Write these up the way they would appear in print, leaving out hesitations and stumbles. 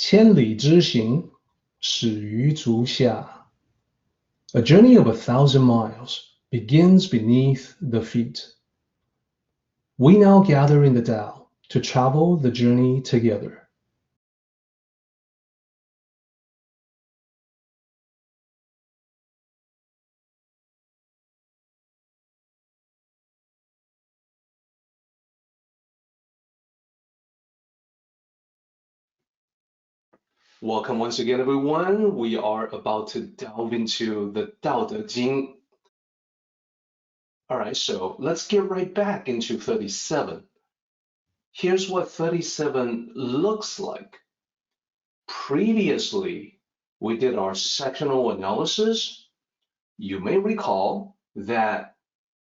千里之行，始于足下。A journey of 1,000 miles begins beneath the feet. We now gather in the Tao to travel the journey together. Welcome once again, everyone. We are about to delve into the Daodejing. All right, so let's get right back into 37. Here's what 37 looks like. Previously, we did our sectional analysis. You may recall that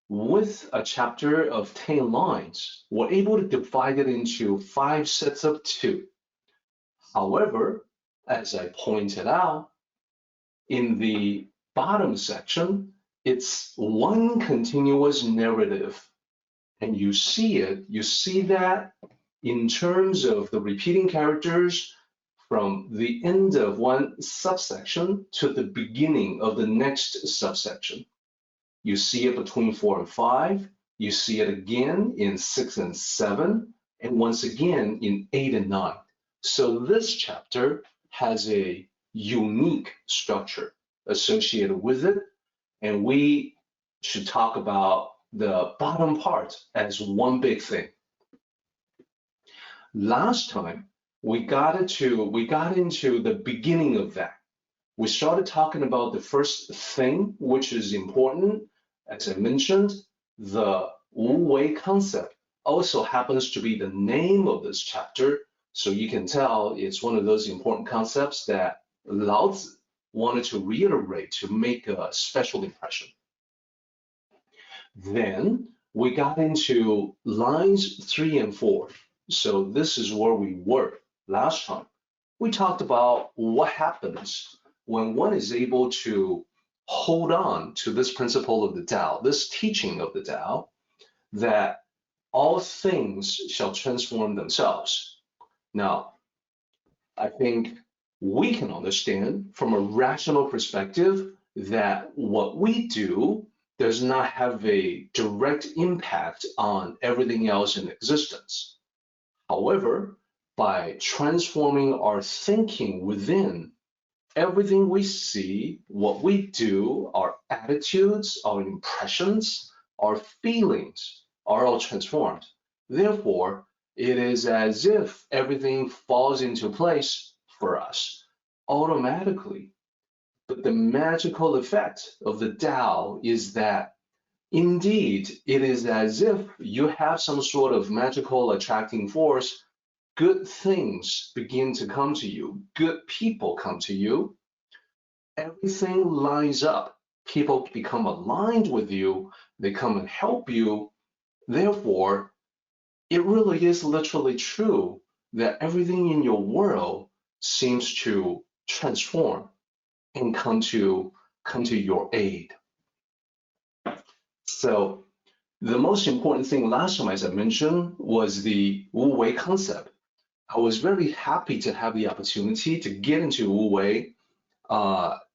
with a chapter of 10 lines, we're able to divide it into 5 sets of 2. However, as I pointed out, in the bottom section, it's one continuous narrative. And you see that in terms of the repeating characters from the end of one subsection to the beginning of the next subsection. You see it between 4 and 5, you see it again in 6 and 7, and once again in 8 and 9. So this chapter has a unique structure associated with it, and we should talk about the bottom part as one big thing. Last time, we got into the beginning of that. We started talking about the first thing, which is important. As I mentioned, the Wu Wei concept also happens to be the name of this chapter. So you can tell it's one of those important concepts that Lao Tzu wanted to reiterate to make a special impression. Then we got into lines 3 and 4. So this is where we were last time. We talked about what happens when one is able to hold on to this principle of the Tao, this teaching of the Tao, that all things shall transform themselves. Now, I think we can understand from a rational perspective that what we do does not have a direct impact on everything else in existence. However, by transforming our thinking within, everything we see, what we do, our attitudes, our impressions, our feelings are all transformed. Therefore, it is as if everything falls into place for us automatically. But the magical effect of the Tao is that indeed it is as if you have some sort of magical attracting force. Good things begin to come to you. Good people come to you. Everything lines up. People become aligned with you. They come and help you. Therefore, it really is literally true that everything in your world seems to transform and come to your aid. So the most important thing last time, as I mentioned, was the Wu Wei concept. I was very happy to have the opportunity to get into Wu Wei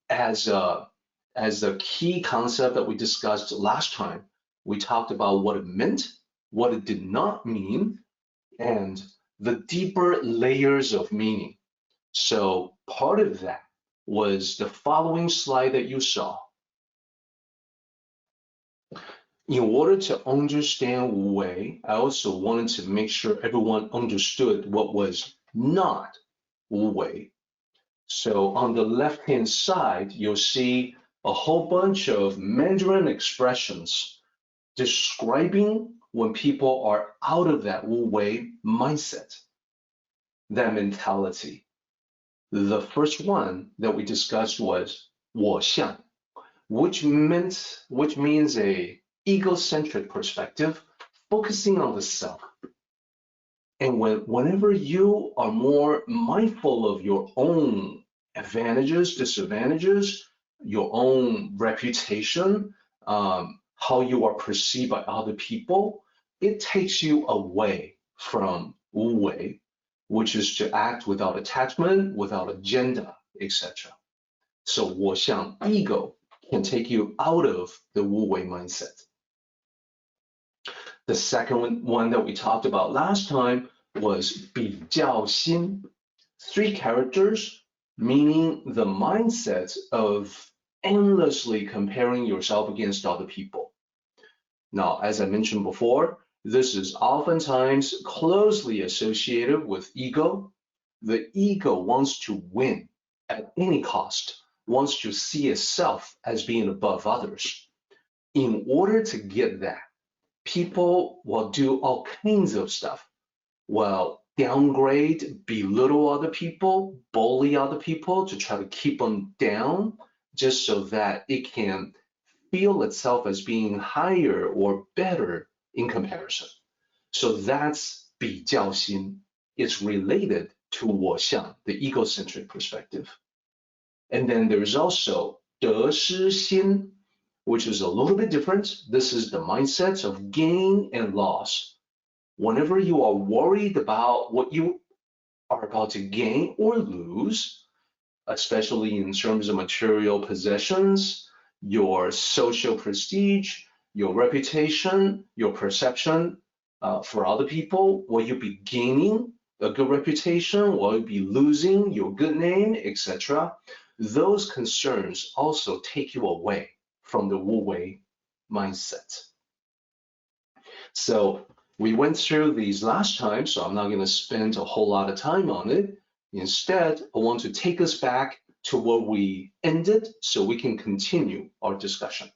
as a key concept that we discussed last time. We talked about what it meant, what it did not mean, and the deeper layers of meaning. So part of that was the following slide that you saw. In order to understand Wu Wei, I also wanted to make sure everyone understood what was not Wu Wei. So on the left-hand side, you'll see a whole bunch of Mandarin expressions describing when people are out of that Wu Wei mindset, that mentality. The first one that we discussed was 我相, which means a egocentric perspective, focusing on the self. And whenever you are more mindful of your own advantages, disadvantages, your own reputation, how you are perceived by other people, it takes you away from Wu Wei. which is to act without attachment, without agenda, etc. So 我相 ego can take you out of the Wu Wei mindset. The second one that we talked about last time was 比较心. 3 characters, meaning the mindset of endlessly comparing yourself against other people. Now, as I mentioned before, this is oftentimes closely associated with ego. The ego wants to win at any cost, wants to see itself as being above others. In order to get that, people will do all kinds of stuff. Well, downgrade, belittle other people, bully other people to try to keep them down, just so that it can feel itself as being higher or better in comparison. So that's 比较心. It's related to 我相, the egocentric perspective. And then there's also 得失心, which is a little bit different. This is the mindset of gain and loss. Whenever you are worried about what you are about to gain or lose, especially in terms of material possessions, your social prestige, your reputation, your perception for other people, will you be gaining a good reputation? Will you be losing your good name, etc.? Those concerns also take you away from the Wu Wei mindset. So we went through these last time, so I'm not going to spend a whole lot of time on it. Instead, I want to take us back to where we ended so we can continue our discussion.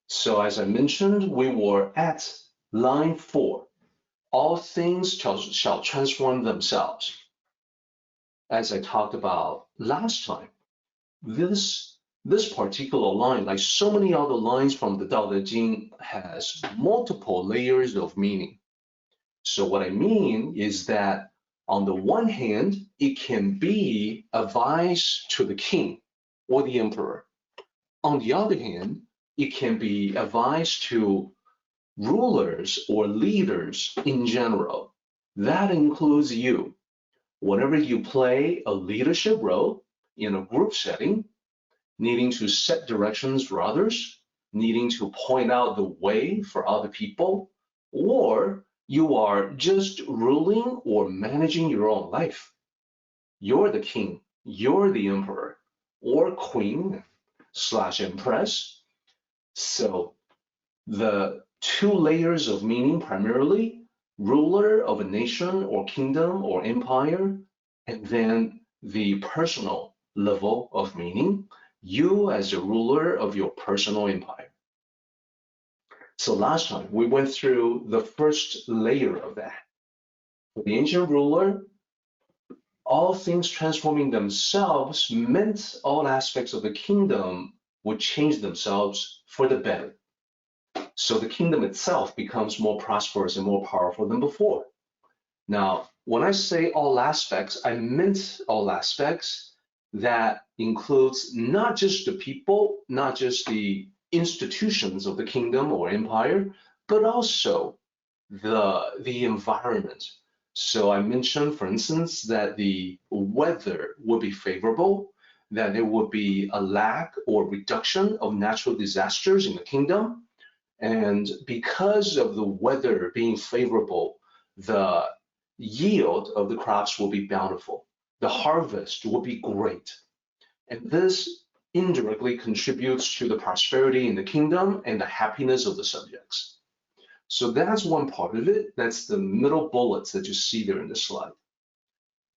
So as I mentioned, we were at line 4. All things shall transform themselves. As I talked about last time, this particular line, like so many other lines from the Daodejing, has multiple layers of meaning. So what I mean is that on the one hand, it can be advice to the king or the emperor. On the other hand, it can be advice to rulers or leaders in general. That includes you. Whenever you play a leadership role in a group setting, needing to set directions for others, needing to point out the way for other people, or you are just ruling or managing your own life. You're the king, you're the emperor, or queen / empress. So the 2 layers of meaning primarily, ruler of a nation or kingdom or empire, and then the personal level of meaning, you as a ruler of your personal empire. So last time we went through the first layer of that. For the ancient ruler, all things transforming themselves meant all aspects of the kingdom would change themselves for the better. So the kingdom itself becomes more prosperous and more powerful than before. Now, when I say all aspects, I meant all aspects. That includes not just the people, not just the institutions of the kingdom or empire, but also the environment. So I mentioned, for instance, that the weather would be favorable, that there would be a lack or reduction of natural disasters in the kingdom. And because of the weather being favorable, the yield of the crops will be bountiful. The harvest will be great. And this indirectly contributes to the prosperity in the kingdom and the happiness of the subjects. So that's one part of it. That's the middle bullets that you see there in the slide.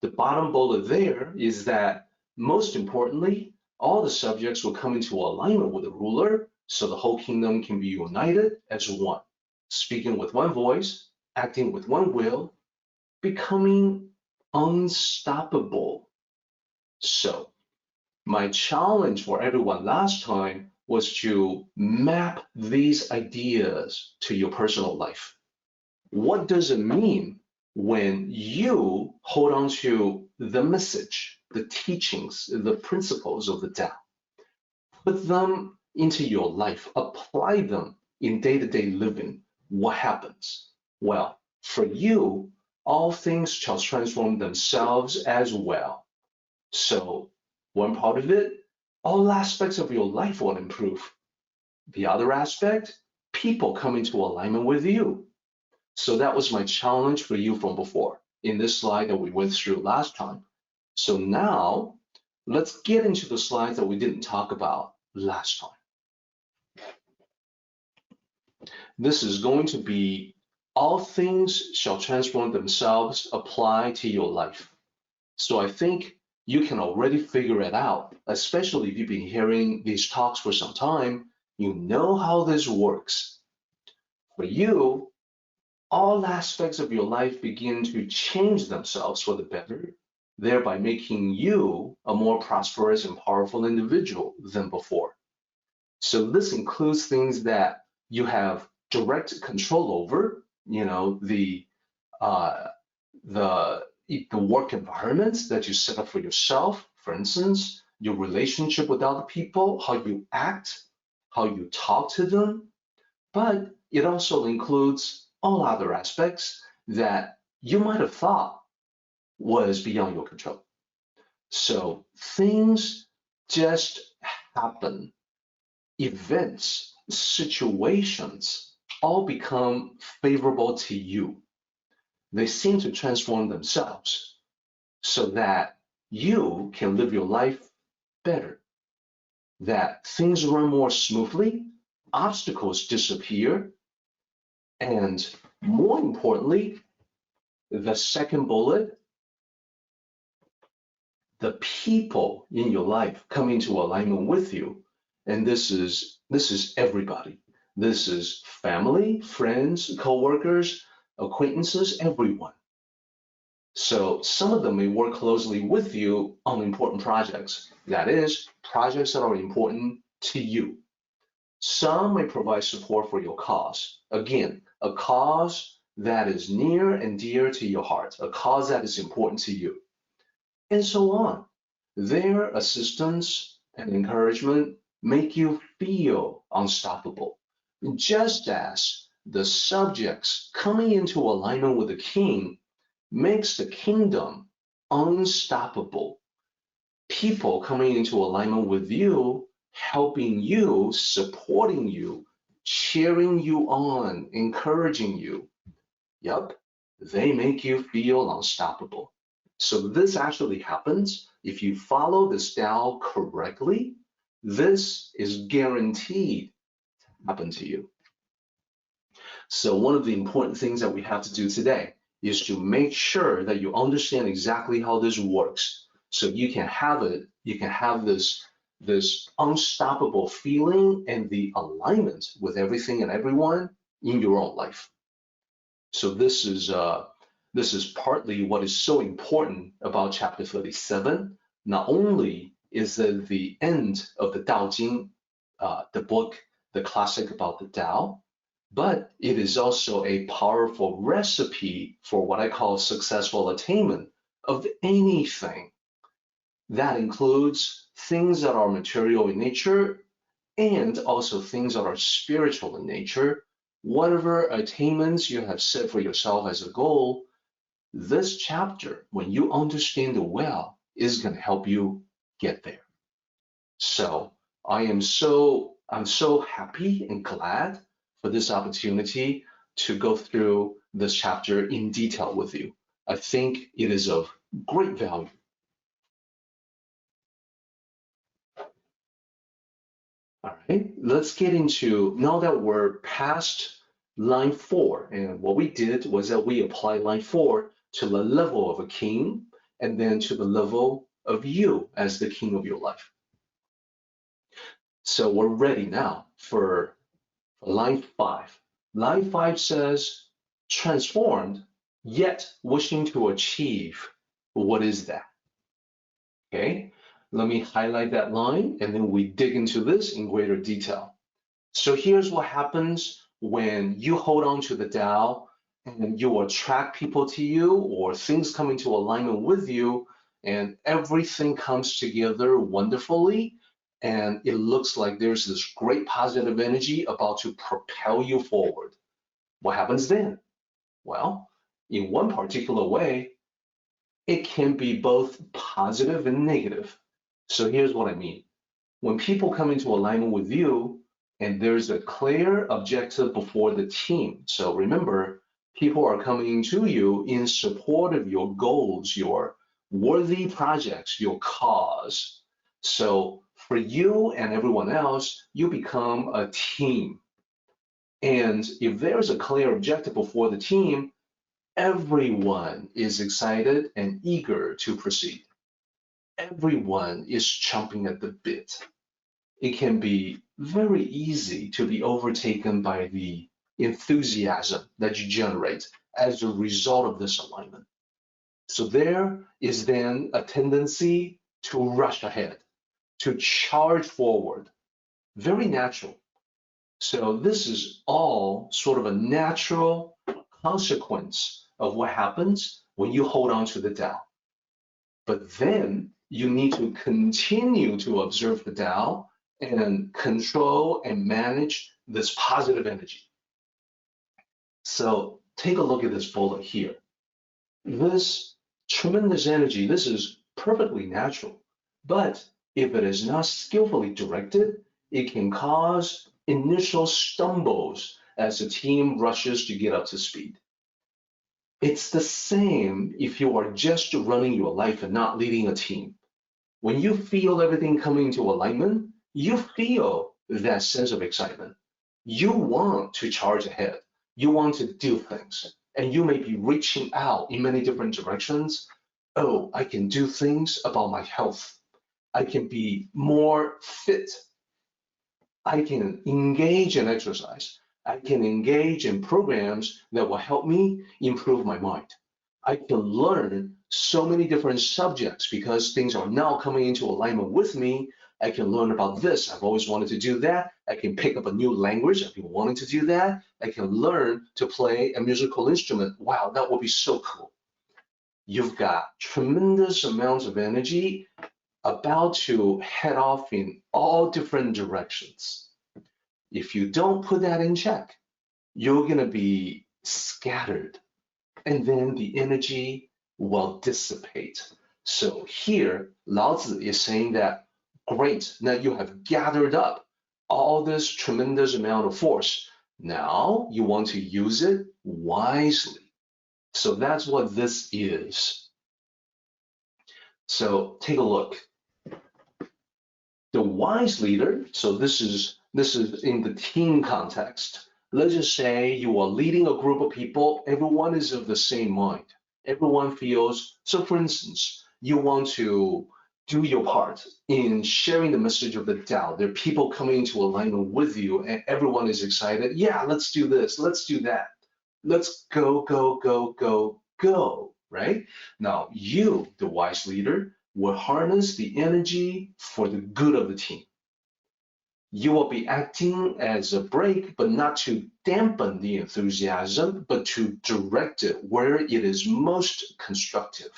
The bottom bullet there is that, most importantly, all the subjects will come into alignment with the ruler, so the whole kingdom can be united as one, speaking with one voice, acting with one will, becoming unstoppable. So my challenge for everyone last time was to map these ideas to your personal life. What does it mean when you hold on to the message, the teachings, the principles of the Tao? Put them into your life, apply them in day-to-day living. What happens? Well, For you, all things shall transform themselves as well. So one part of it, all aspects of your life will improve. The other aspect, people come into alignment with you. So that was my challenge for you from before in this slide that we went through last time. So now let's get into the slides that we didn't talk about last time. This is going to be all things shall transform themselves apply to your life. So I think you can already figure it out, especially if you've been hearing these talks for some time. You know how this works. For you, all aspects of your life begin to change themselves for the better, thereby making you a more prosperous and powerful individual than before. So this includes things that you have direct control over, you know, the work environments that you set up for yourself, for instance, your relationship with other people, how you act, how you talk to them, but it also includes all other aspects that you might have thought was beyond your control. So things just happen. Events, situations all become favorable to you. They seem to transform themselves so that you can live your life better, that things run more smoothly, obstacles disappear, and more importantly, the second bullet, the people in your life come into alignment with you. And this is everybody. This is family, friends, co-workers, acquaintances, everyone. So some of them may work closely with you on important projects. That is, projects that are important to you. Some may provide support for your cause. Again, a cause that is near and dear to your heart, a cause that is important to you, and so on. Their assistance and encouragement make you feel unstoppable, just as the subjects coming into alignment with the king makes the kingdom unstoppable. People coming into alignment with you, helping you, supporting you, cheering you on, encouraging you. Yep, they make you feel unstoppable. So this actually happens if you follow this Tao correctly. This is guaranteed to happen to you. So one of the important things that we have to do today is to make sure that you understand exactly how this works, so you can have it, you can have this unstoppable feeling and the alignment with everything and everyone in your own life. So this is partly what is so important about chapter 37. Not only is it the end of the Daodejing, the book, the classic about the Tao, but it is also a powerful recipe for what I call successful attainment of anything. That includes things that are material in nature and also things that are spiritual in nature. Whatever attainments you have set for yourself as a goal, this chapter, when you understand it well, is going to help you get there. So I'm so happy and glad for this opportunity to go through this chapter in detail with you. I think it is of great value. All right, let's get into, now that we're past line 4, and what we did was that we applied line 4 to the level of a king, and then to the level of you as the king of your life. So we're ready now for line 5. Line 5 says, transformed, yet wishing to achieve. What is that? Okay, let me highlight that line, and then we dig into this in greater detail. So here's what happens when you hold on to the Tao and you attract people to you, or things come into alignment with you, and everything comes together wonderfully, and it looks like there's this great positive energy about to propel you forward. What happens then? Well, in one particular way, it can be both positive and negative. So here's what I mean. When people come into alignment with you, and there's a clear objective before the team. So remember, people are coming to you in support of your goals, your worthy projects, your cause. So for you and everyone else, you become a team. And if there's a clear objective before the team, everyone is excited and eager to proceed. Everyone is chomping at the bit. It can be very easy to be overtaken by the enthusiasm that you generate as a result of this alignment. So there is then a tendency to rush ahead, to charge forward. Very natural. So this is all sort of a natural consequence of what happens when you hold on to the Tao. But then you need to continue to observe the Tao and control and manage this positive energy. So take a look at this bullet here. This tremendous energy, this is perfectly natural, but if it is not skillfully directed, it can cause initial stumbles as the team rushes to get up to speed. It's the same if you are just running your life and not leading a team. When you feel everything coming into alignment, you feel that sense of excitement. You want to charge ahead. You want to do things. And you may be reaching out in many different directions. Oh, I can do things about my health. I can be more fit. I can engage in exercise. I can engage in programs that will help me improve my mind. I can learn so many different subjects because things are now coming into alignment with me. I can learn about this. I've always wanted to do that. I can pick up a new language. I've been wanting to do that. I can learn to play a musical instrument. Wow, that would be so cool. You've got tremendous amounts of energy about to head off in all different directions. If you don't put that in check, you're going to be scattered, and then the energy will dissipate. So here, Lao Tzu is saying that, great, now you have gathered up all this tremendous amount of force. Now you want to use it wisely. So that's what this is. So take a look. The wise leader, so this is in the team context. Let's just say you are leading a group of people, everyone is of the same mind. Everyone feels, so for instance, you want to do your part in sharing the message of the Tao. There are people coming into alignment with you and everyone is excited. Yeah, let's do this, let's do that. Let's go, go, go, go, go, right? Now you, the wise leader, will harness the energy for the good of the team. You will be acting as a brake, but not to dampen the enthusiasm, but to direct it where it is most constructive.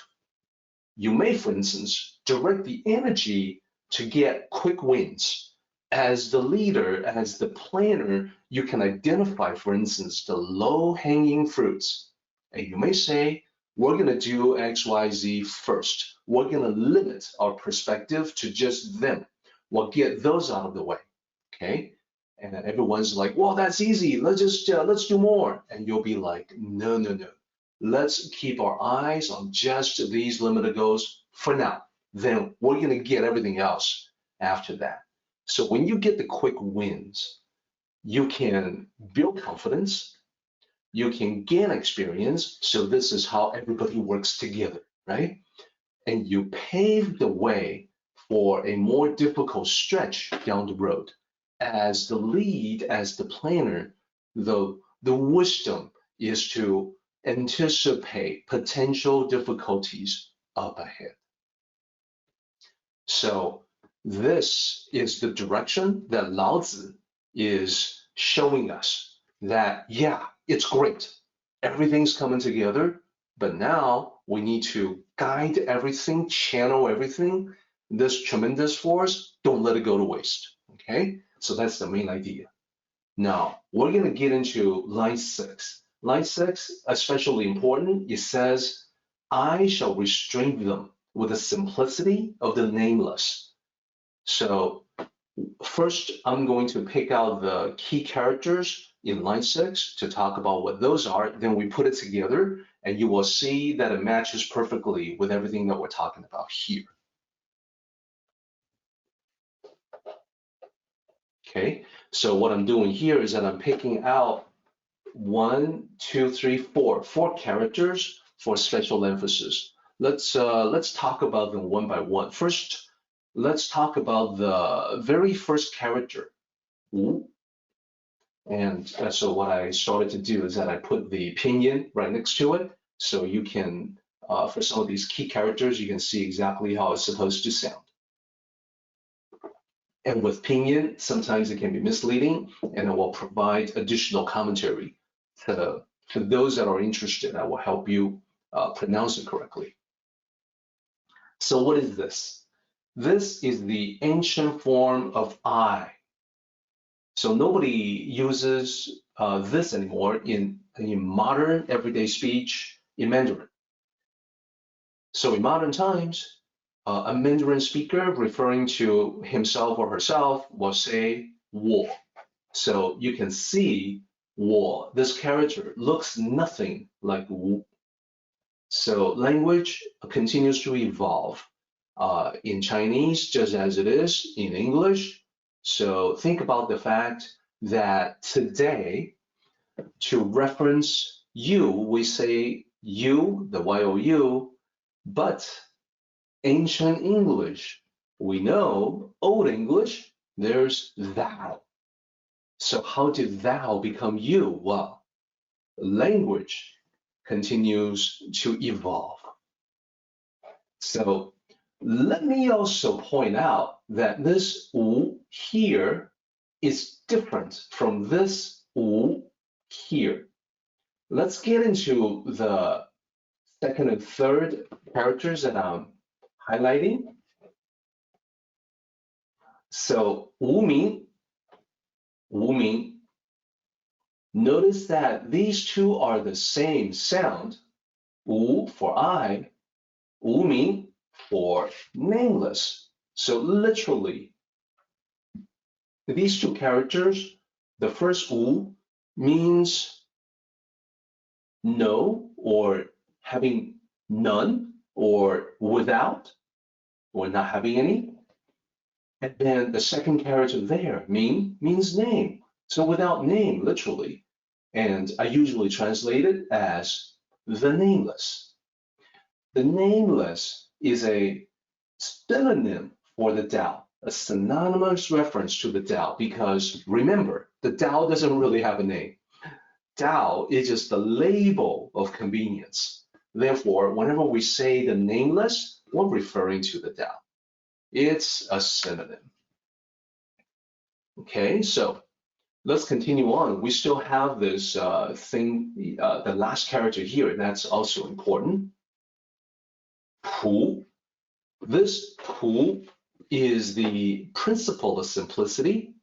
You may, for instance, direct the energy to get quick wins. As the leader, as the planner, you can identify, for instance, the low-hanging fruits. And you may say, we're going to do X, Y, Z first. We're going to limit our perspective to just them. We'll get those out of the way. Okay, and then everyone's like, well, that's easy. Let's do more. And you'll be like, no, no, no. Let's keep our eyes on just these limited goals for now. Then we're going to get everything else after that. So when you get the quick wins, you can build confidence. You can gain experience. So this is how everybody works together, right? And you pave the way for a more difficult stretch down the road. As the lead, as the planner, the wisdom is to anticipate potential difficulties up ahead. So this is the direction that Lao Tzu is showing us that, yeah, it's great. Everything's coming together, but now we need to guide everything, channel everything. This tremendous force, don't let it go to waste, okay? So that's the main idea. Now, we're going to get into line 6. Line 6, especially important, it says, I shall restrain them with the simplicity of the nameless. So first, I'm going to pick out the key characters in line 6 to talk about what those are. Then we put it together, and you will see that it matches perfectly with everything that we're talking about here. Okay, so what I'm doing here is that I'm picking out 1, 2, 3, 4 characters for special emphasis. Let's talk about them one by one. First, let's talk about the very first character, wu. And so what I started to do is that I put the pinyin right next to it, so you can, for some of these key characters, you can see exactly how it's supposed to sound. And with pinyin, sometimes it can be misleading, and I will provide additional commentary for those that are interested. I will help you pronounce it correctly. So what is this? This is the ancient form of I. So nobody uses this anymore in modern everyday speech in Mandarin. So in modern times, a Mandarin speaker referring to himself or herself will say 我. So you can see 我, this character looks nothing like 无. So language continues to evolve in Chinese just as it is in English. So think about the fact that today, to reference you, we say you, the Y-O-U, but ancient English, we know, Old English, there's thou. So how did thou become you? Well, language continues to evolve. So let me also point out that this 无 here is different from this 无 here. Let's get into the second and third characters that I'm highlighting. So 无名, notice that these two are the same sound. 无 for I, 无名 for nameless. So literally, these two characters, the first 无 means no, or having none, or without, or not having any. And then the second character there, means name. So without name, literally. And I usually translate it as the nameless. The nameless is a synonym for the Tao, a synonymous reference to the Tao, because remember, the Tao doesn't really have a name. Tao is just the label of convenience. Therefore, whenever we say the nameless, we're referring to the Tao. It's a synonym. Okay, so let's continue on. We still have this thing, the last character here, that's also important. Pu. This pu is the principle of simplicity.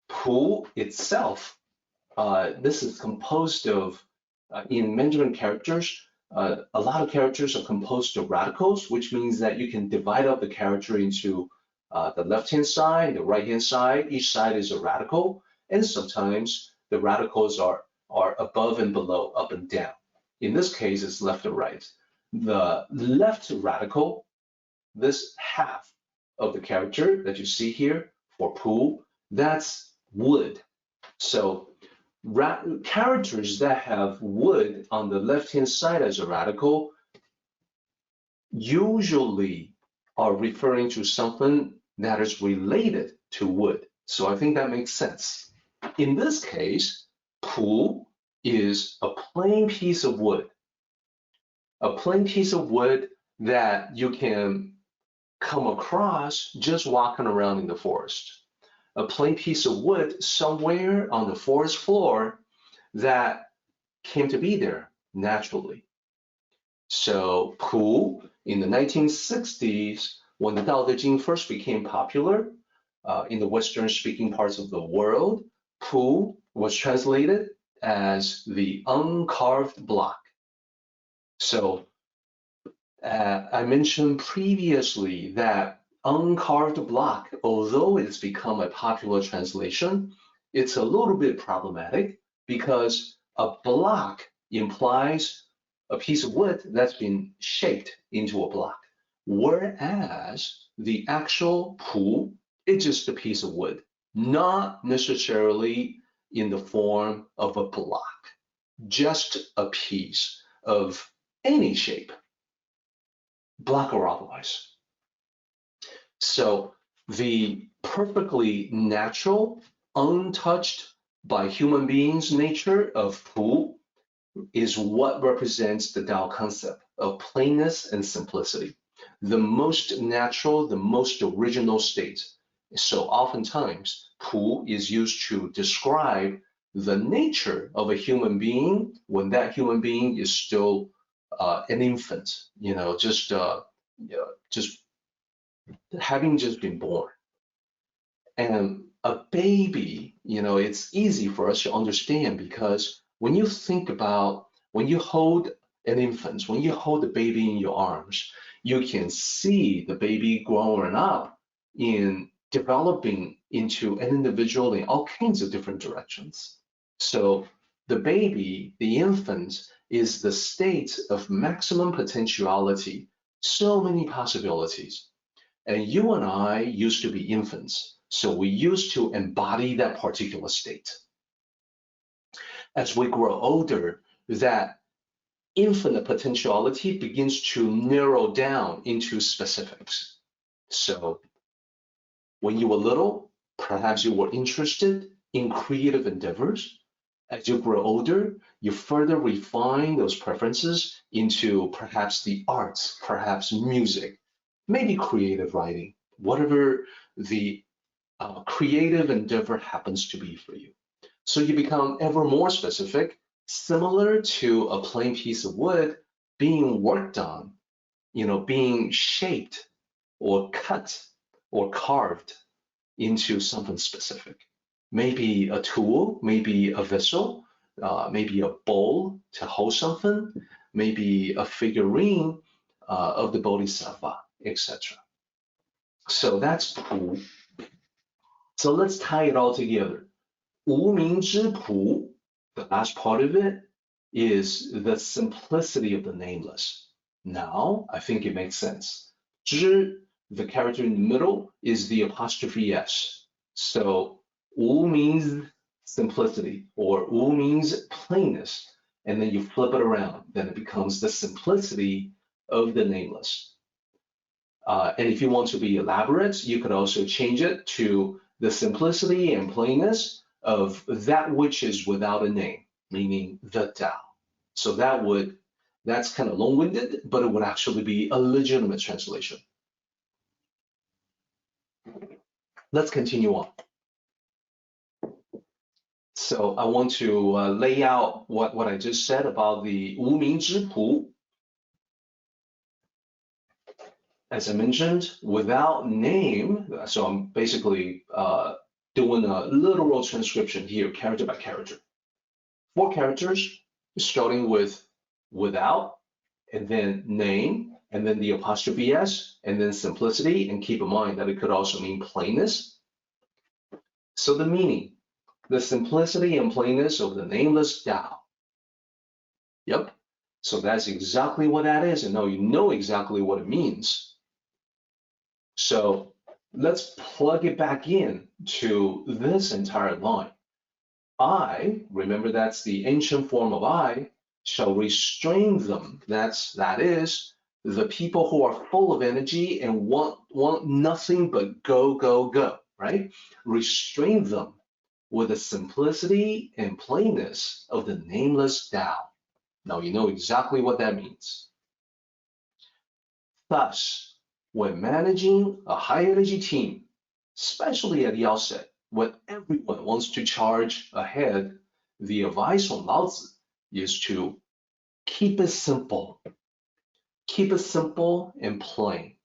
Pu itself, this is composed of, in Mandarin characters, a lot of characters are composed of radicals, which means that you can divide up the character into the left-hand side, the right-hand side. Each side is a radical, and sometimes the radicals are above and below, up and down. In this case, it's left and right. The left radical, this half of the character that you see here for pu, that's wood. So characters that have wood on the left-hand side as a radical usually are referring to something that is related to wood. So I think that makes sense. In this case, pu is a plain piece of wood. A plain piece of wood that you can come across just walking around in the forest. A plain piece of wood somewhere on the forest floor that came to be there naturally. So pu, in the 1960s, when the Daodejing first became popular in the Western speaking parts of the world, pu was translated as the uncarved block. So I mentioned previously that uncarved block, although it's become a popular translation, it's a little bit problematic because a block implies a piece of wood that's been shaped into a block, whereas the actual pu is just a piece of wood, not necessarily in the form of a block, just a piece of any shape, block or otherwise. So the perfectly natural, untouched by human beings nature of pu is what represents the Tao concept of plainness and simplicity, the most natural, the most original state. So oftentimes, pu is used to describe the nature of a human being when that human being is still an infant, just having just been born. And a baby, it's easy for us to understand because when you think about, when you hold an infant, when you hold the baby in your arms, you can see the baby growing up in developing into an individual in all kinds of different directions. So the baby, the infant, is the state of maximum potentiality, so many possibilities. And you and I used to be infants, so we used to embody that particular state. As we grow older, that infinite potentiality begins to narrow down into specifics. So when you were little, perhaps you were interested in creative endeavors. As you grow older, you further refine those preferences into perhaps the arts, perhaps music, maybe creative writing, whatever the creative endeavor happens to be for you. So you become ever more specific, similar to a plain piece of wood being worked on, being shaped or cut or carved into something specific. Maybe a tool, maybe a vessel, maybe a bowl to hold something, maybe a figurine of the Bodhisattva, etc. So that's pu. So let's tie it all together. 无名之朴, the last part of it, is the simplicity of the nameless. Now, I think it makes sense. 之, the character in the middle, is the apostrophe s. So 无 means simplicity, or 无 means plainness, and then you flip it around, then it becomes the simplicity of the nameless. And if you want to be elaborate, you could also change it to the simplicity and plainness of that which is without a name, meaning the Tao. So that's kind of long-winded, but it would actually be a legitimate translation. Let's continue on. So I want to lay out what I just said about the 无名之朴. As I mentioned, without name, so I'm basically doing a literal transcription here, character by character. 4 characters, starting with without, and then name, and then the apostrophe s, and then simplicity, and keep in mind that it could also mean plainness. So the meaning, the simplicity and plainness of the nameless Tao. Yep, so that's exactly what that is, and now you know exactly what it means. So let's plug it back in to this entire line. I, remember that's the ancient form of I, shall restrain them. That is, the people who are full of energy and want nothing but go, go, go, right? Restrain them with the simplicity and plainness of the nameless Tao. Now you know exactly what that means. Thus, when managing a high energy team, especially at the outset, when everyone wants to charge ahead, the advice from Lao Tzu is to keep it simple. Keep it simple and plain.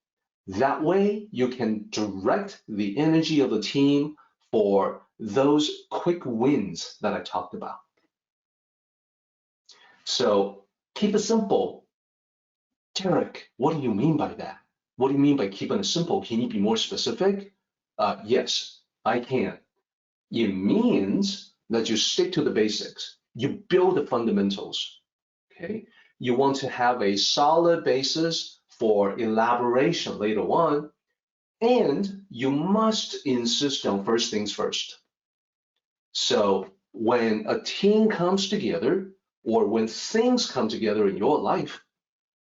That way, you can direct the energy of the team for those quick wins that I talked about. So keep it simple. Derek, what do you mean by that? What do you mean by keeping it simple? Can you be more specific? Yes, I can. It means that you stick to the basics. You build the fundamentals, okay? You want to have a solid basis for elaboration later on, and you must insist on first things first. So when a team comes together, or when things come together in your life,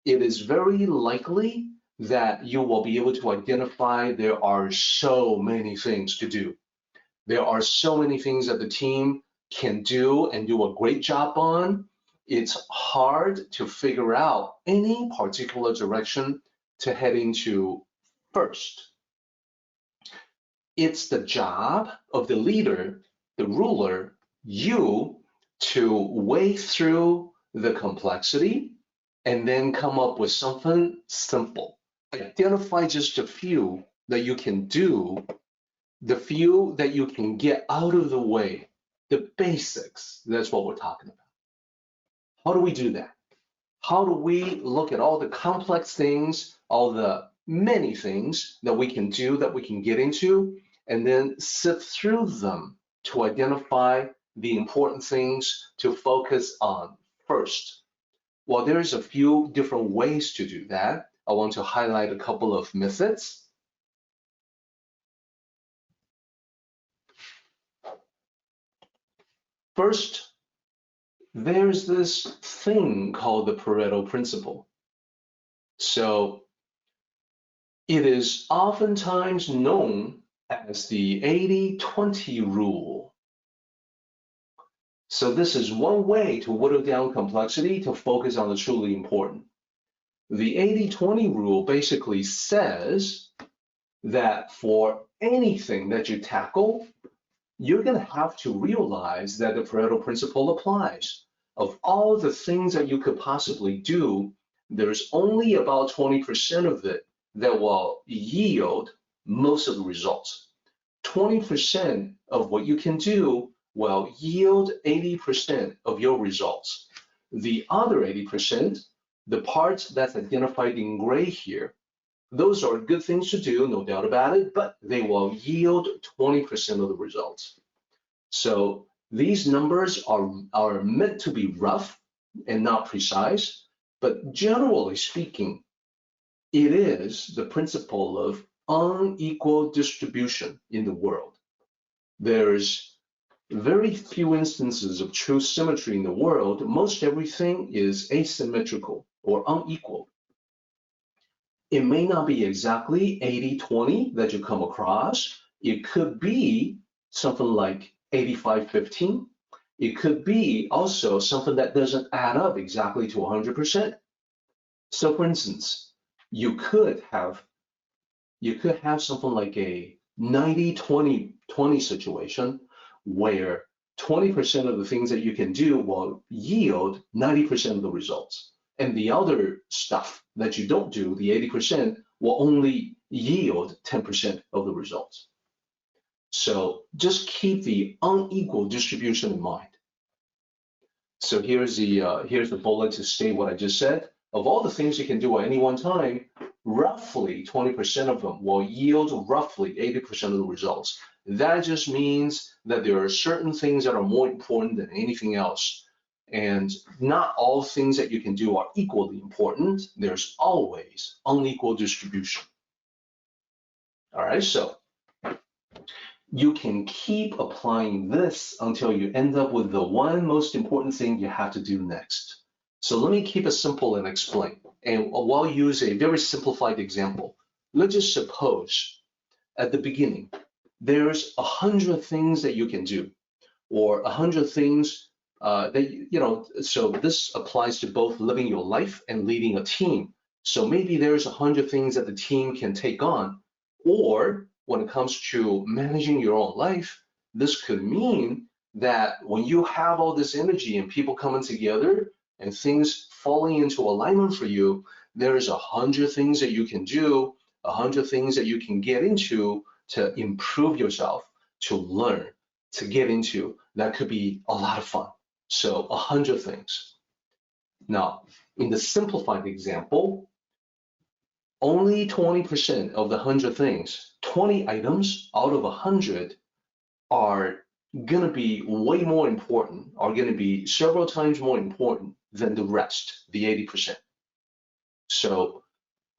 it is very likely that you will be able to identify there are so many things to do. There are so many things that the team can do and do a great job on. It's hard to figure out any particular direction to head into first. It's the job of the leader, the ruler, you, to weigh through the complexity and then come up with something simple. Identify just a few that you can do, the few that you can get out of the way, the basics. That's what we're talking about. How do we do that? How do we look at all the complex things, all the many things that we can do, that we can get into, and then sift through them to identify the important things to focus on first? Well, there's a few different ways to do that. I want to highlight a couple of methods. First, there's this thing called the Pareto principle. So it is oftentimes known as the 80-20 rule. So this is one way to whittle down complexity to focus on the truly important. The 80-20 rule basically says that for anything that you tackle, you're going to have to realize that the Pareto principle applies. Of all the things that you could possibly do, there's only about 20% of it that will yield most of the results. 20% of what you can do will yield 80% of your results. The other 80%, the parts that's identified in gray here, those are good things to do, no doubt about it, but they will yield 20% of the results. So these numbers are meant to be rough and not precise, but generally speaking, it is the principle of unequal distribution in the world. There's very few instances of true symmetry in the world. Most everything is asymmetrical or unequal. It may not be exactly 80-20 that you come across. It could be something like 85-15. It could be also something that doesn't add up exactly to 100%. So for instance, you could have something like a 90-20-20 situation where 20% of the things that you can do will yield 90% of the results. And the other stuff that you don't do, the 80%, will only yield 10% of the results. So just keep the unequal distribution in mind. So here's the bullet to state what I just said. Of all the things you can do at any one time, roughly 20% of them will yield roughly 80% of the results. That just means that there are certain things that are more important than anything else. And not all things that you can do are equally important. There's always unequal distribution. All right, so you can keep applying this until you end up with the one most important thing you have to do next. So let me keep it simple and explain. And I'll use a very simplified example. Let's just suppose at the beginning, there's 100 things that you can do, or 100 things so this applies to both living your life and leading a team. So maybe there's 100 things that the team can take on, or when it comes to managing your own life, this could mean that when you have all this energy and people coming together and things falling into alignment for you, there's 100 things that you can do, 100 things that you can get into to improve yourself, to learn, to get into. That could be a lot of fun. So 100 things. Now, in the simplified example, only 20% of the 100 things, 20 items out of 100 are going to be way more important, are going to be several times more important than the rest, the 80%. So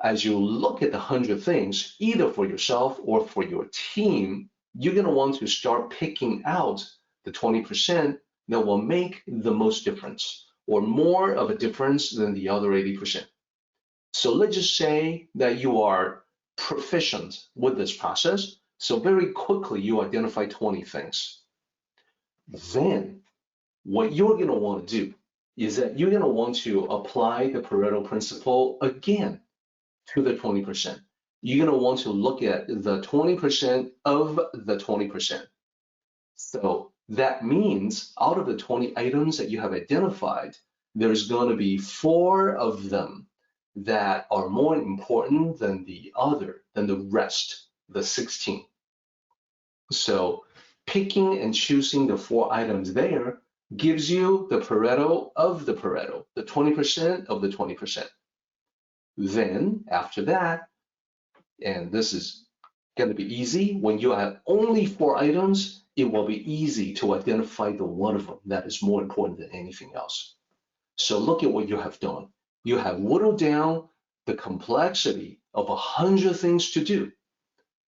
as you look at the 100 things, either for yourself or for your team, you're going to want to start picking out the 20% that will make the most difference or more of a difference than the other 80%. So let's just say that you are proficient with this process. So very quickly you identify 20 things. Then what you're going to want to do is that you're going to want to apply the Pareto principle again to the 20%. You're going to want to look at the 20% of the 20%. So that means out of the 20 items that you have identified, there's going to be 4 of them that are more important than the rest, the 16. So picking and choosing the 4 items there gives you the Pareto of the Pareto, the 20% of the 20%. Then after that, and this is going to be easy, when you have only 4 items, it will be easy to identify the one of them that is more important than anything else. So look at what you have done. You have whittled down the complexity of 100 things to do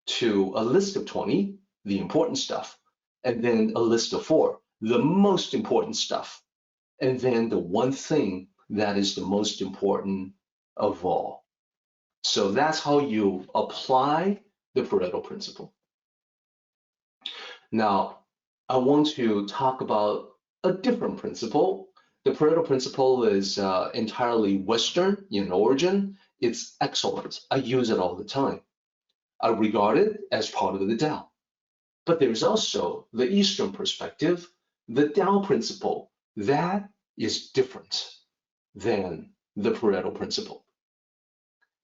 to a list of 20, the important stuff, and then a list of 4, the most important stuff, and then the one thing that is the most important of all. So that's how you apply the Pareto principle. Now, I want to talk about a different principle. The Pareto principle is entirely Western in origin. It's excellent. I use it all the time. I regard it as part of the Tao. But there's also the Eastern perspective, the Tao principle, that is different than the Pareto principle.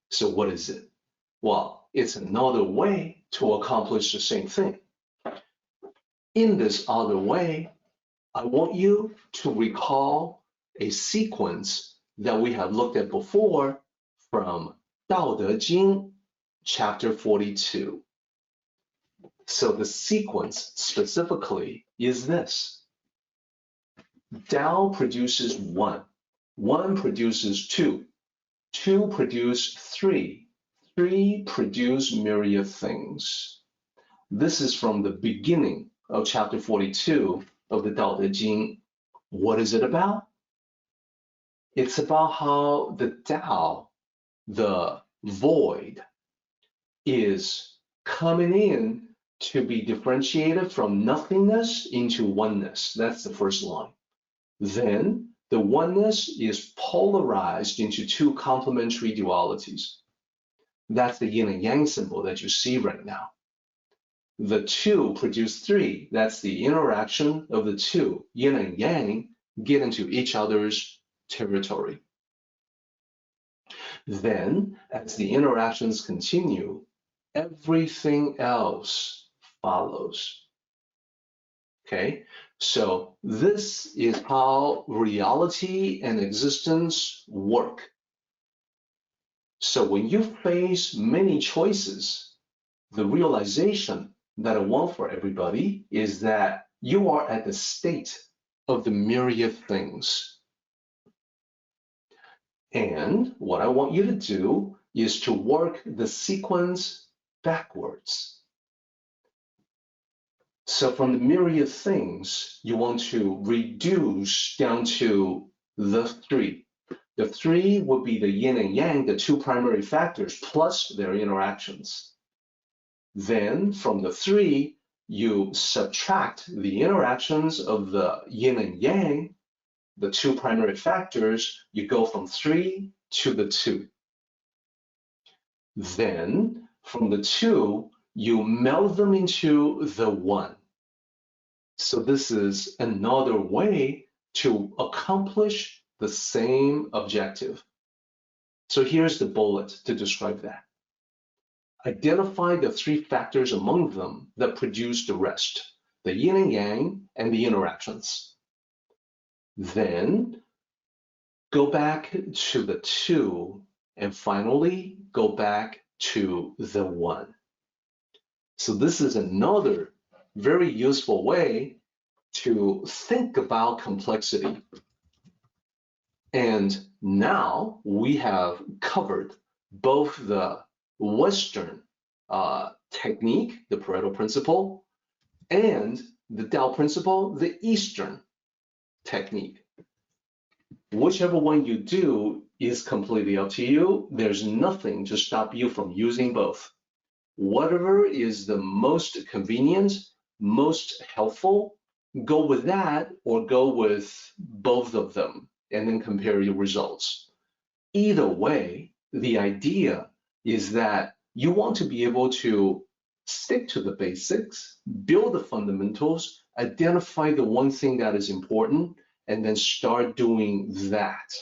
So what is it? Well, it's another way to accomplish the same thing. In this other way, I want you to recall a sequence that we have looked at before from Daodejing, chapter 42. So the sequence specifically is this. Tao produces 1, 1 produces 2, 2 produce 3, 3 produce myriad things. This is from the beginning of chapter 42 of the Daodejing. What is it about? It's about how the Tao, the void, is coming in to be differentiated from nothingness into oneness. That's the first line. Then the oneness is polarized into 2 complementary dualities. That's the yin and yang symbol that you see right now. The 2 produce 3. That's the interaction of the 2. Yin and yang get into each other's territory. Then, as the interactions continue, everything else follows. Okay, so this is how reality and existence work. So when you face many choices, the realization that I want for everybody is that you are at the state of the myriad things. And what I want you to do is to work the sequence backwards. So from the myriad things, you want to reduce down to the 3. The 3 would be the yin and yang, the 2 primary factors, plus their interactions. Then from the 3, you subtract the interactions of the yin and yang, the 2 primary factors, you go from 3 to the 2. Then from the 2, you meld them into the 1. So this is another way to accomplish the same objective. So here's the bullet to describe that. Identify the 3 factors among them that produce the rest, the yin and yang and the interactions. Then go back to the two, and finally go back to the one. So this is another very useful way to think about complexity. And now we have covered both the Western technique, the Pareto principle, and the Tao principle, the Eastern technique. Whichever one you do is completely up to you. There's nothing to stop you from using both. Whatever is the most convenient, most helpful, go with that or go with both of them and then compare your results. Either way, the idea is that you want to be able to stick to the basics, build the fundamentals, identify the one thing that is important, and then start doing that.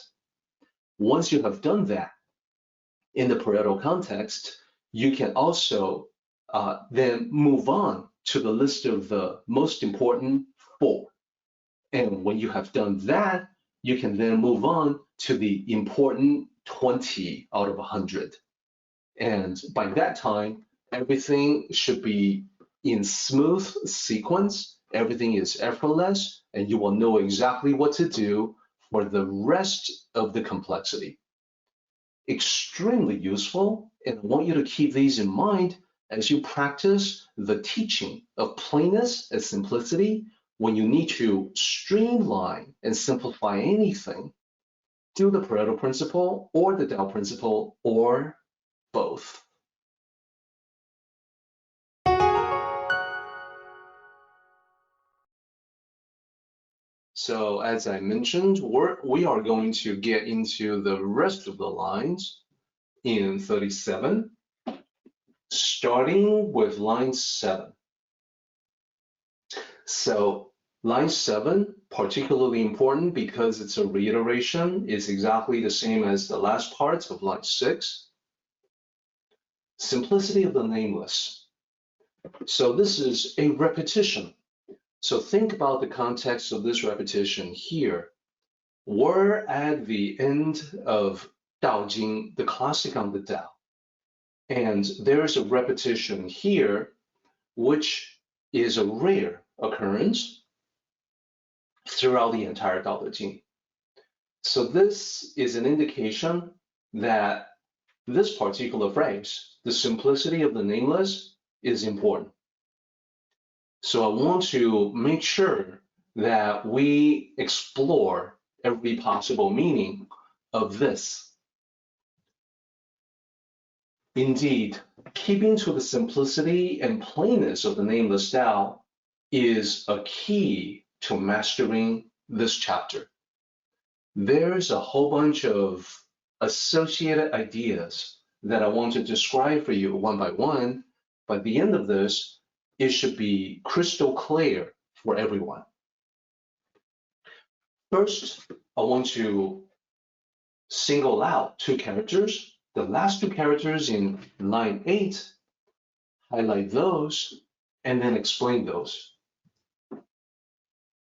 Once you have done that, in the Pareto context, you can also then move on to the list of the most important 4. And when you have done that, you can then move on to the important 20 out of 100. And by that time, everything should be in smooth sequence, everything is effortless, and you will know exactly what to do for the rest of the complexity. Extremely useful, and I want you to keep these in mind as you practice the teaching of plainness and simplicity. When you need to streamline and simplify anything, do the Pareto principle or the Tao principle or both. So as I mentioned, we are going to get into the rest of the lines in 37, starting with line 7. So line 7, particularly important because it's a reiteration, is exactly the same as the last parts of line 6. Simplicity of the nameless. So this is a repetition. So think about the context of this repetition here. We're at the end of Daodejing, the classic on the Tao. And there's a repetition here, which is a rare occurrence throughout the entire Daodejing. So this is an indication that this particular phrase, the simplicity of the nameless, is important. So I want to make sure that we explore every possible meaning of this. Indeed, keeping to the simplicity and plainness of the nameless Tao is a key to mastering this chapter. There's a whole bunch of associated ideas that I want to describe for you one by one. By the end of this, it should be crystal clear for everyone. First, I want to single out 2 characters. The last 2 characters in line 8, highlight those, and then explain those.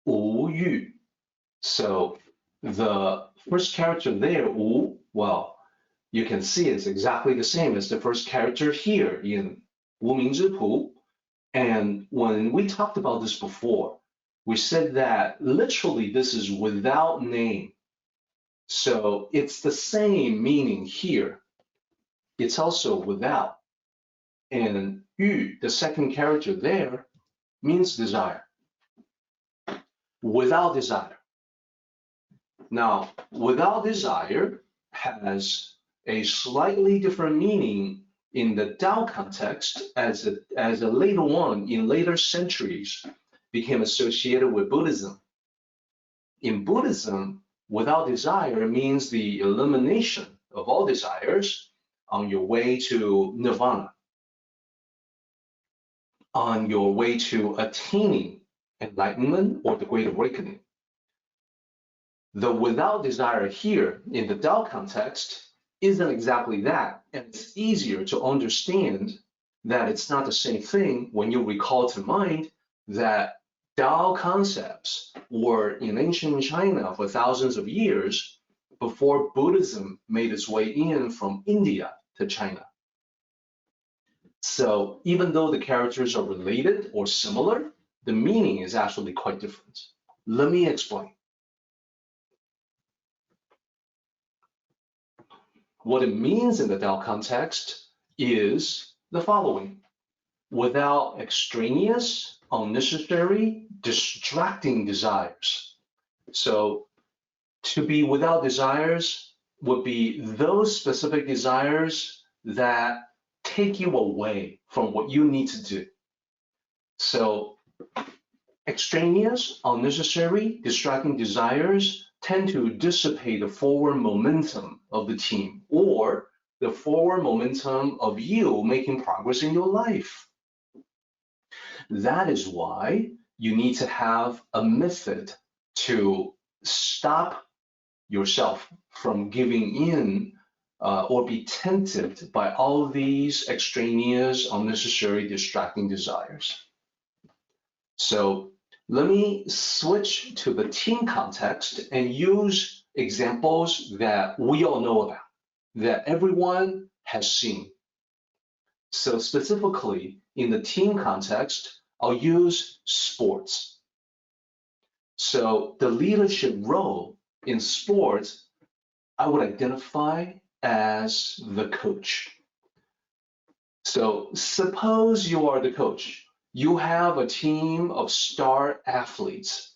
无欲. So the first character there, 无, well, you can see it's exactly the same as the first character here in 无名之朴. And when we talked about this before, we said that literally this is without name. So it's the same meaning here. It's also without. And yu, the second character there, means desire. Without desire. Now, without desire has a slightly different meaning in the Tao context, as a later on, in later centuries, became associated with Buddhism. In Buddhism, without desire means the elimination of all desires on your way to nirvana, on your way to attaining enlightenment or the Great Awakening. The without desire here in the Tao context isn't exactly that, and it's easier to understand that it's not the same thing when you recall to mind that Tao concepts were in ancient China for thousands of years before Buddhism made its way in from India to China. So even though the characters are related or similar, the meaning is actually quite different. Let me explain. What it means in the Tao context is the following: without extraneous, unnecessary, distracting desires. So to be without desires would be those specific desires that take you away from what you need to do. So extraneous, unnecessary, distracting desires tend to dissipate the forward momentum of the team or the forward momentum of you making progress in your life. That is why you need to have a method to stop yourself from giving in or be tempted by all these extraneous, unnecessary, distracting desires. So let me switch to the team context and use examples that we all know about, that everyone has seen. So specifically in the team context, I'll use sports. So the leadership role in sports, I would identify as the coach. So suppose you are the coach. You have a team of star athletes.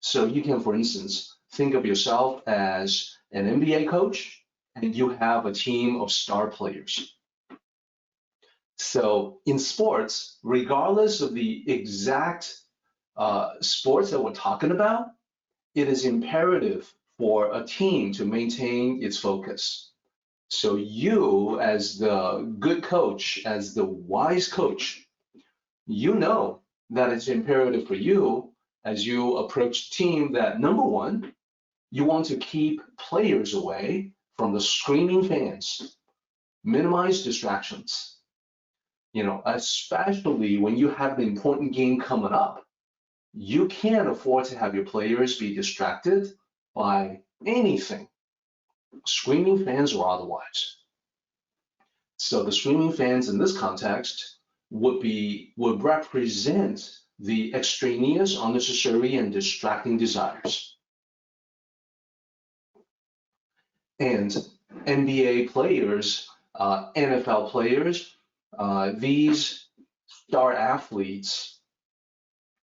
So you can, for instance, think of yourself as an NBA coach, and you have a team of star players. So in sports, regardless of the exact sports that we're talking about, it is imperative for a team to maintain its focus. So you, as the good coach, as the wise coach, you know that it's imperative for you as you approach the team that, number one, you want to keep players away from the screaming fans, minimize distractions. Especially when you have an important game coming up, you can't afford to have your players be distracted by anything, screaming fans or otherwise. So the screaming fans in this context would represent the extraneous, unnecessary, and distracting desires. And NBA players, NFL players, these star athletes,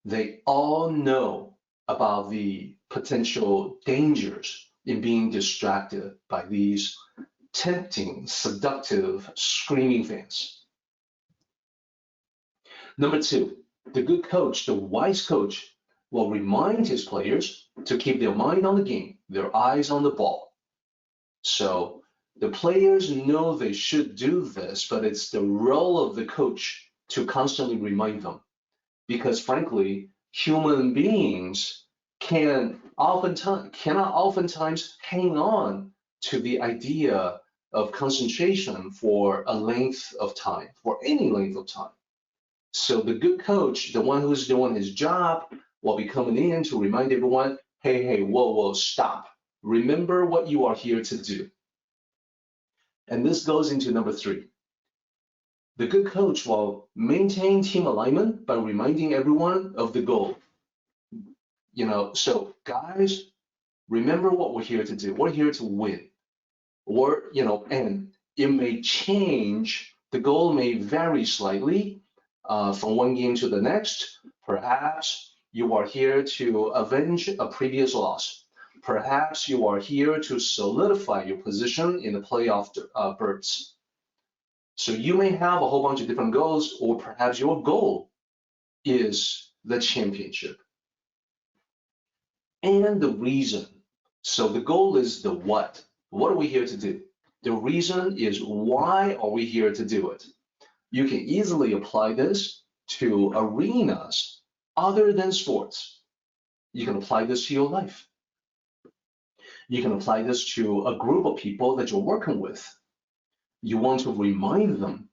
they all know about the potential dangers in being distracted by these tempting, seductive, screaming fans. Number two, the good coach, the wise coach, will remind his players to keep their mind on the game, their eyes on the ball. So the players know they should do this, but it's the role of the coach to constantly remind them. Because frankly, human beings cannot oftentimes hang on to the idea of concentration for a length of time, for any length of time. So the good coach, the one who's doing his job, will be coming in to remind everyone, hey, whoa, stop. Remember what you are here to do. And this goes into number three. The good coach will maintain team alignment by reminding everyone of the goal. So guys, remember what we're here to do. We're here to win. And it may change. The goal may vary slightly from one game to the next. Perhaps you are here to avenge a previous loss. Perhaps you are here to solidify your position in the playoff berths. So you may have a whole bunch of different goals, or perhaps your goal is the championship. And the reason. So the goal is the what. What are we here to do? The reason is why are we here to do it? You can easily apply this to arenas other than sports. You can apply this to your life. You can apply this to a group of people that you're working with. You want to remind them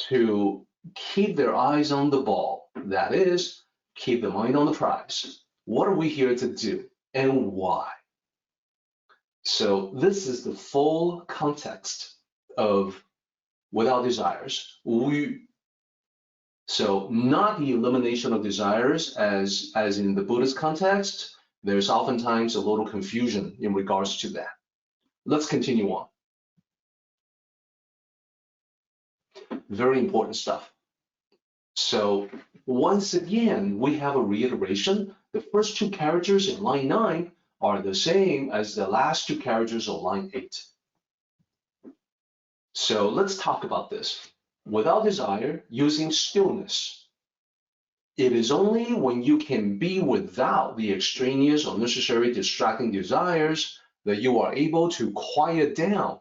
to keep their eyes on the ball. That is, keep the mind on the prize. What are we here to do and why? So this is the full context of without desires, 无欲. So not the elimination of desires as in the Buddhist context. There's oftentimes a little confusion in regards to that. Let's continue on. Very important stuff. So once again, we have a reiteration. The first two characters in line 9 are the same as the last two characters of line 8. So let's talk about this. Without desire, using stillness. It is only when you can be without the extraneous or necessary distracting desires that you are able to quiet down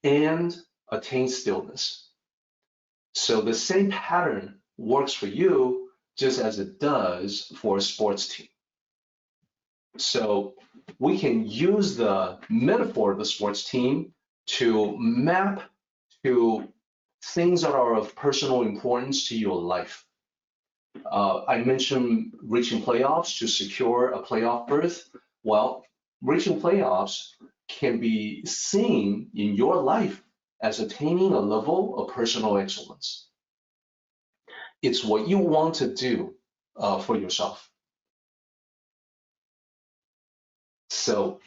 and attain stillness. So the same pattern works for you just as it does for a sports team. So we can use the metaphor of the sports team to map to things that are of personal importance to your life. I mentioned reaching playoffs to secure a playoff berth. Well, reaching playoffs can be seen in your life as attaining a level of personal excellence. It's what you want to do for yourself. So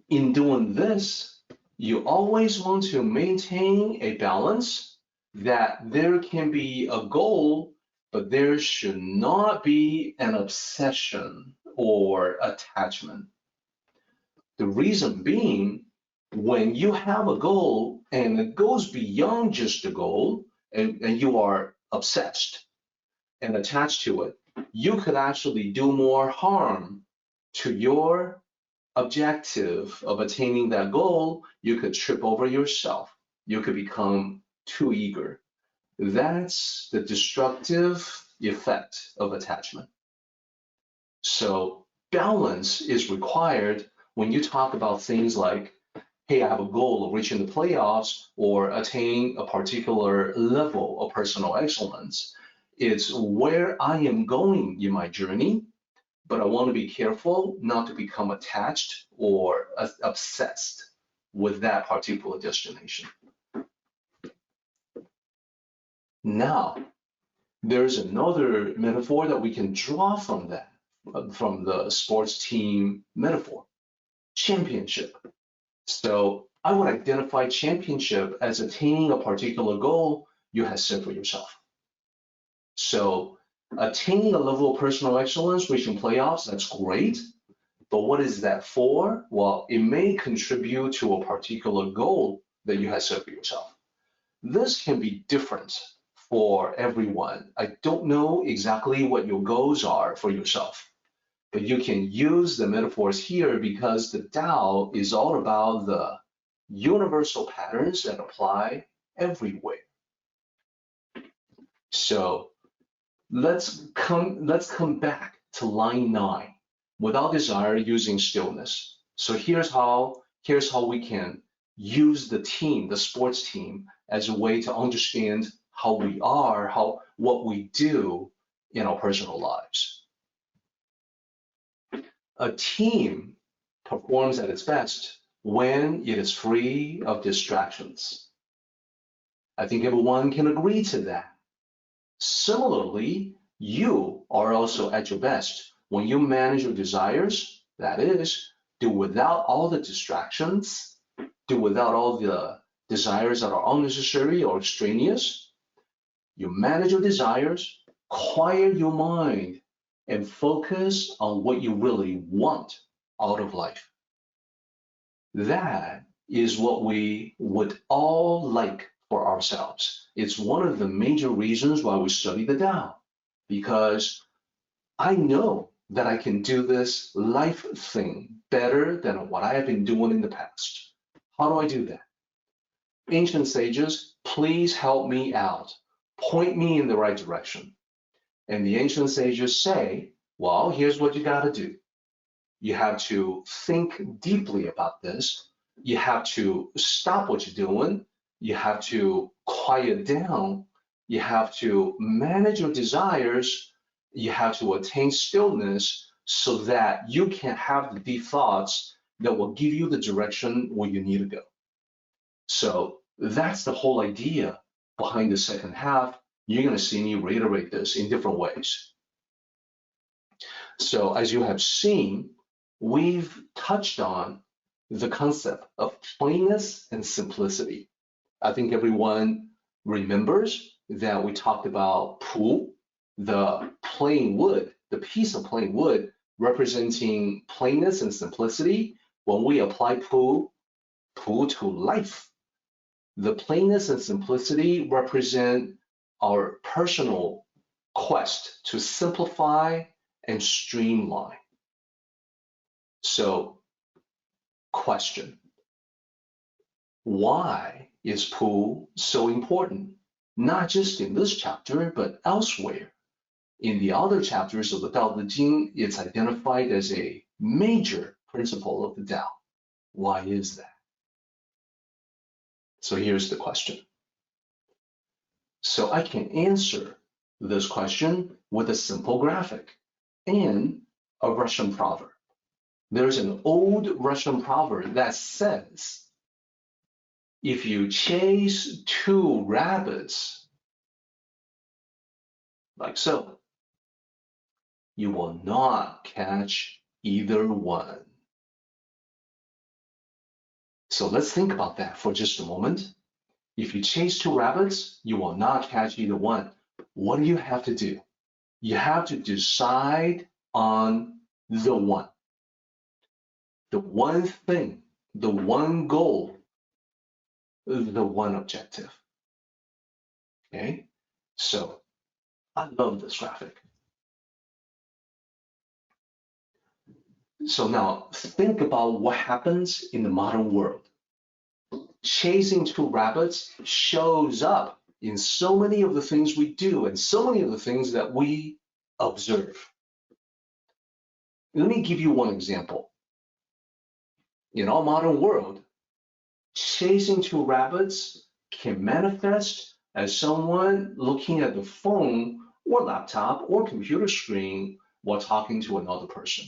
in doing this, you always want to maintain a balance that there can be a goal, but there should not be an obsession or attachment. The reason being, when you have a goal and it goes beyond just the goal and you are obsessed and attached to it, you could actually do more harm to your objective of attaining that goal. You could trip over yourself. You could become too eager. That's the destructive effect of attachment. So balance is required when you talk about things like, hey, I have a goal of reaching the playoffs or attaining a particular level of personal excellence. It's where I am going in my journey, but I want to be careful not to become attached or obsessed with that particular destination. Now, there's another metaphor that we can draw from that, from the sports team metaphor, championship. So I would identify championship as attaining a particular goal you have set for yourself. So attaining a level of personal excellence, reaching playoffs, that's great. But what is that for? Well, it may contribute to a particular goal that you have set for yourself. This can be different for everyone. I don't know exactly what your goals are for yourself, but you can use the metaphors here because the Tao is all about the universal patterns that apply everywhere. So let's come back to line 9, without desire, using stillness. So here's how we can use the team, the sports team, as a way to understand how we are, what we do in our personal lives. A team performs at its best when it is free of distractions. I think everyone can agree to that. Similarly, you are also at your best when you manage your desires, that is, do without all the distractions, do without all the desires that are unnecessary or extraneous. You manage your desires, quiet your mind, and focus on what you really want out of life. That is what we would all like for ourselves. It's one of the major reasons why we study the Tao, because I know that I can do this life thing better than what I have been doing in the past. How do I do that? Ancient sages, please help me out. Point me in the right direction. And the ancient sages say, well, here's what you got to do. You have to think deeply about this. You have to stop what you're doing. You have to quiet down. You have to manage your desires. You have to attain stillness so that you can have the deep thoughts that will give you the direction where you need to go. So that's the whole idea behind the second half. You're going to see me reiterate this in different ways. So as you have seen, we've touched on the concept of plainness and simplicity. I think everyone remembers that we talked about pu, the plain wood, the piece of plain wood representing plainness and simplicity. When we apply pu to life, the plainness and simplicity represent our personal quest to simplify and streamline. So, question, why is pu so important? Not just in this chapter, but elsewhere. In the other chapters of the Daodejing, it's identified as a major principle of the Tao. Why is that? So here's the question. So I can answer this question with a simple graphic and a Russian proverb. There's an old Russian proverb that says, if you chase two rabbits, like so, you will not catch either one. So let's think about that for just a moment. If you chase two rabbits, you will not catch either one. What do you have to do? You have to decide on the one thing, the one goal, the one objective. Okay, so I love this graphic. So now think about what happens in the modern world. Chasing two rabbits shows up in so many of the things we do and so many of the things that we observe. Let me give you one example. In our modern world, chasing two rabbits can manifest as someone looking at the phone or laptop or computer screen while talking to another person.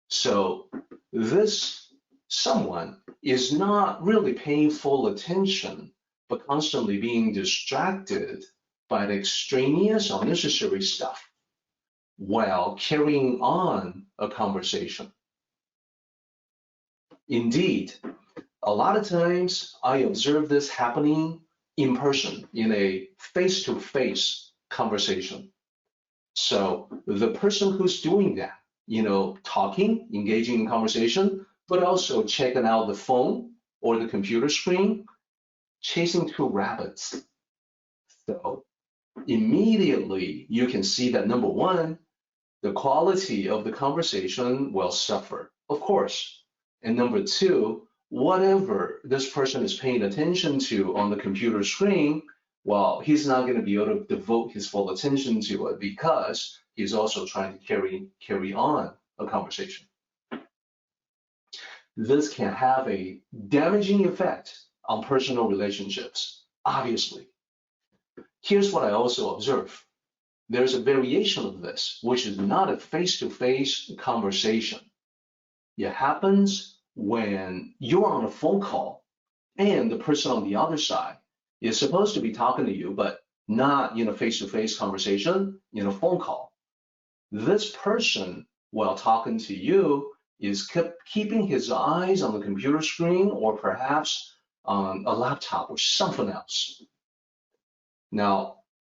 So this someone is not really paying full attention, but constantly being distracted by the extraneous, unnecessary stuff while carrying on a conversation. Indeed, a lot of times I observe this happening in person, in a face-to-face conversation. So the person who's doing that, talking, engaging in conversation, but also checking out the phone or the computer screen, chasing two rabbits. So immediately you can see that number one, the quality of the conversation will suffer, of course. And number two, whatever this person is paying attention to on the computer screen, well, he's not going to be able to devote his full attention to it because he's also trying to carry on a conversation. This can have a damaging effect on personal relationships, obviously. Here's what I also observe. There's a variation of this, which is not a face-to-face conversation. It happens when you're on a phone call and the person on the other side is supposed to be talking to you, but not in a face-to-face conversation, in a phone call. This person, while talking to you, is keeping his eyes on the computer screen or perhaps on a laptop or something else. Now,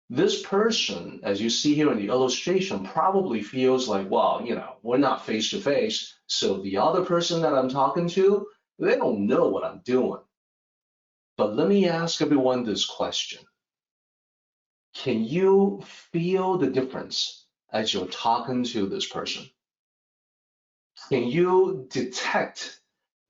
this person, as you see here in the illustration, probably feels like, well, we're not face-to-face, so the other person that I'm talking to, they don't know what I'm doing. But let me ask everyone this question. Can you feel the difference as you're talking to this person? Can you detect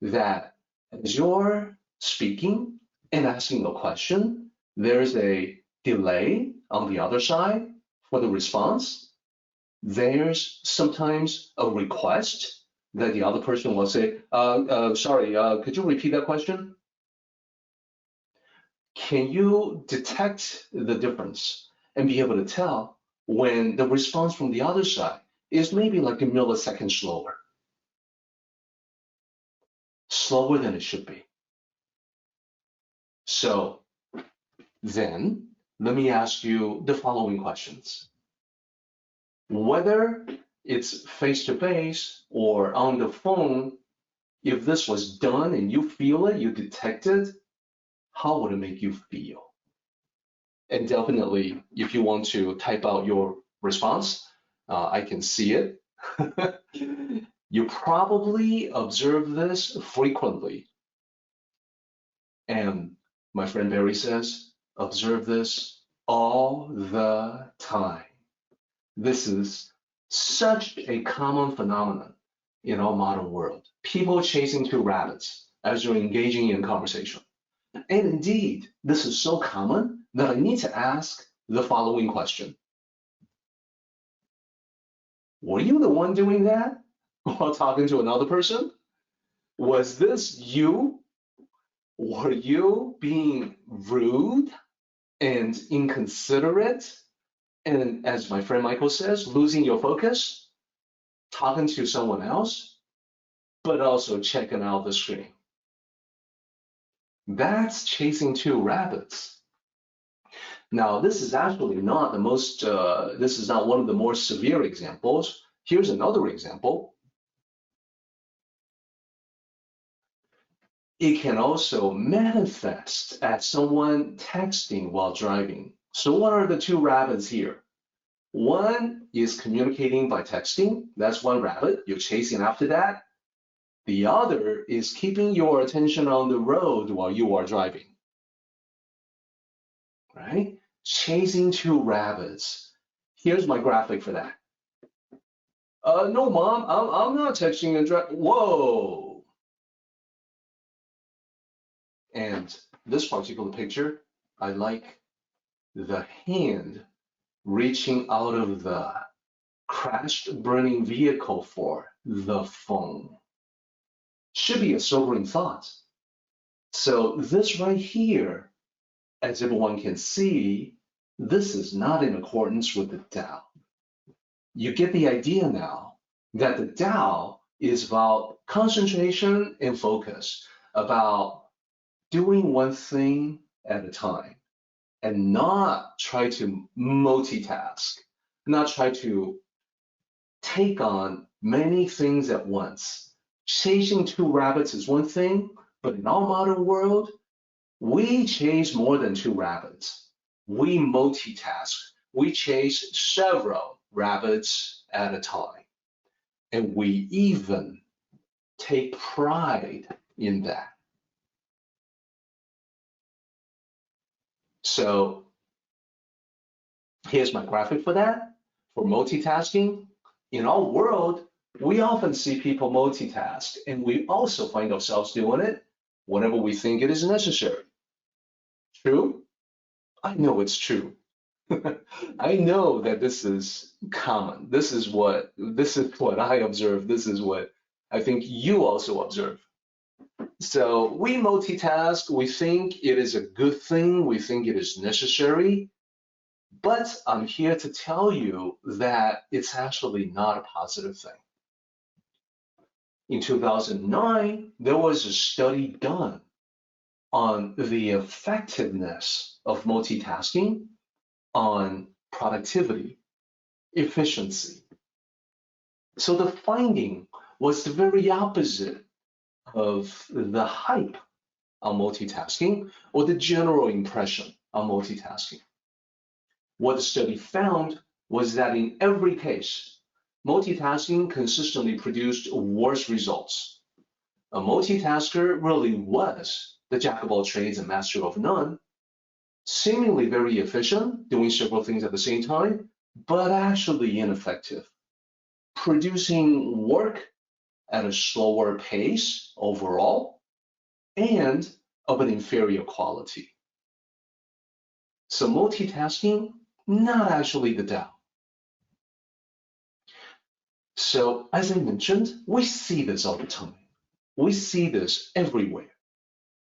that as you're speaking and asking a question, there's a delay on the other side for the response? There's sometimes a request that the other person will say, sorry, could you repeat that question? Can you detect the difference and be able to tell when the response from the other side is maybe like a millisecond slower than it should be. So then let me ask you the following questions. Whether it's face-to-face or on the phone, if this was done and you feel it, you detect it, how would it make you feel? And definitely, if you want to type out your response, I can see it. You probably observe this frequently. And my friend Barry says, observe this all the time. This is such a common phenomenon in our modern world. People chasing two rabbits as you're engaging in conversation. And indeed, this is so common that I need to ask the following question. Were you the one doing that while talking to another person? Was this you? Were you being rude and inconsiderate? And as my friend Michael says, losing your focus, talking to someone else, but also checking out the screen. That's chasing two rabbits. Now, this is actually not the most, this is not one of the more severe examples. Here's another example. It can also manifest as someone texting while driving. So what are the two rabbits here? One is communicating by texting. That's one rabbit. You're chasing after that. The other is keeping your attention on the road while you are driving. Right? Chasing two rabbits. Here's my graphic for that. No, Mom, I'm not texting and driving. Whoa. And this particular picture, I like the hand reaching out of the crashed burning vehicle for the phone. Should be a sobering thought. So this right here, as everyone can see, this is not in accordance with the Tao. You get the idea now that the Tao is about concentration and focus, about doing one thing at a time and not try to multitask, not try to take on many things at once. Chasing two rabbits is one thing, but in our modern world, we chase more than two rabbits. We multitask. We chase several rabbits at a time. And we even take pride in that. So here's my graphic for that. For multitasking, in our world, we often see people multitask, and we also find ourselves doing it whenever we think it is necessary. True? I know it's true. I know that this is common. This is what I observe. This is what I think you also observe. So we multitask. We think it is a good thing. We think it is necessary. But I'm here to tell you that it's actually not a positive thing. In 2009, there was a study done on the effectiveness of multitasking on productivity, efficiency. So the finding was the very opposite of the hype on multitasking or the general impression on multitasking. What the study found was that in every case, multitasking consistently produced worse results. A multitasker really was the jack of all trades and master of none, seemingly very efficient, doing several things at the same time, but actually ineffective, producing work at a slower pace overall and of an inferior quality. So multitasking, not actually the Tao. So as I mentioned, we see this all the time. We see this everywhere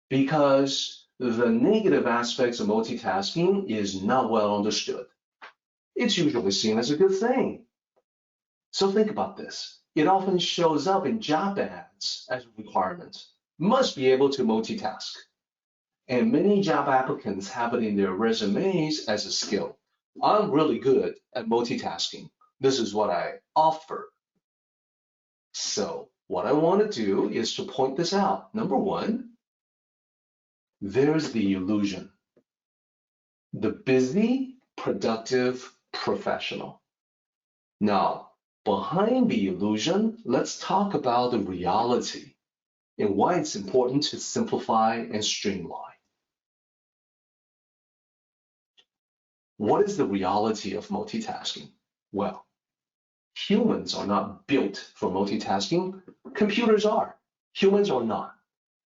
because the negative aspects of multitasking is not well understood. It's usually seen as a good thing. So think about this. It often shows up in job ads as a requirement. Must be able to multitask. And many job applicants have it in their resumes as a skill. I'm really good at multitasking. This is what I offer. So what I want to do is to point this out. Number one, there's the illusion. The busy, productive professional. Now, behind the illusion, let's talk about the reality and why it's important to simplify and streamline. What is the reality of multitasking? Well, humans are not built for multitasking. Computers are. Humans are not.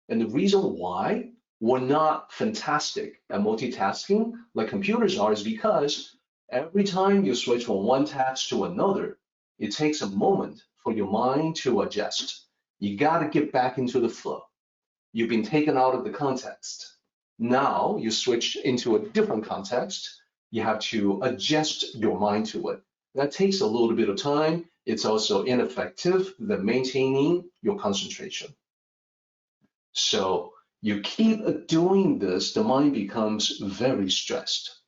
And the reason why we're not fantastic at multitasking like computers are is because every time you switch from one task to another, it takes a moment for your mind to adjust. You got to get back into the flow. You've been taken out of the context. Now you switch into a different context. You have to adjust your mind to it. That takes a little bit of time. It's also ineffective than maintaining your concentration. So you keep doing this, the mind becomes very stressed.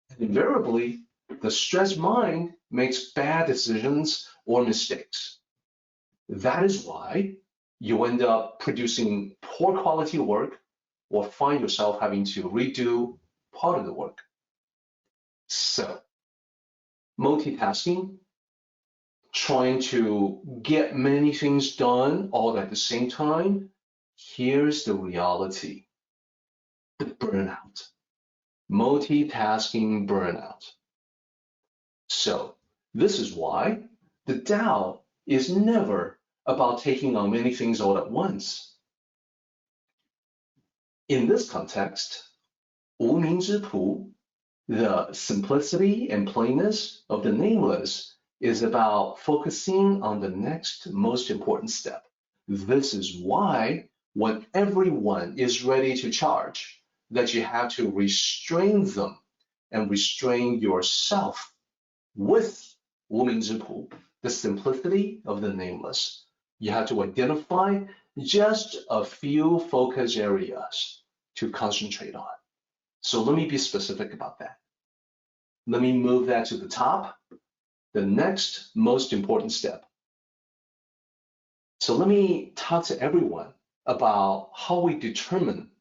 And invariably, the stressed mind makes bad decisions or mistakes. That is why you end up producing poor quality work or find yourself having to redo part of the work. So, multitasking, trying to get many things done all at the same time, here's the reality: the burnout. Multitasking burnout. So, this is why the Tao is never about taking on many things all at once. In this context, 无名之朴, the simplicity and plainness of the nameless, is about focusing on the next most important step. This is why when everyone is ready to charge, that you have to restrain them and restrain yourself with 无名之朴, the simplicity of the nameless. You have to identify just a few focus areas to concentrate on. So let me be specific about that. Let me move that to the top, the next most important step. So let me talk to everyone about how we determine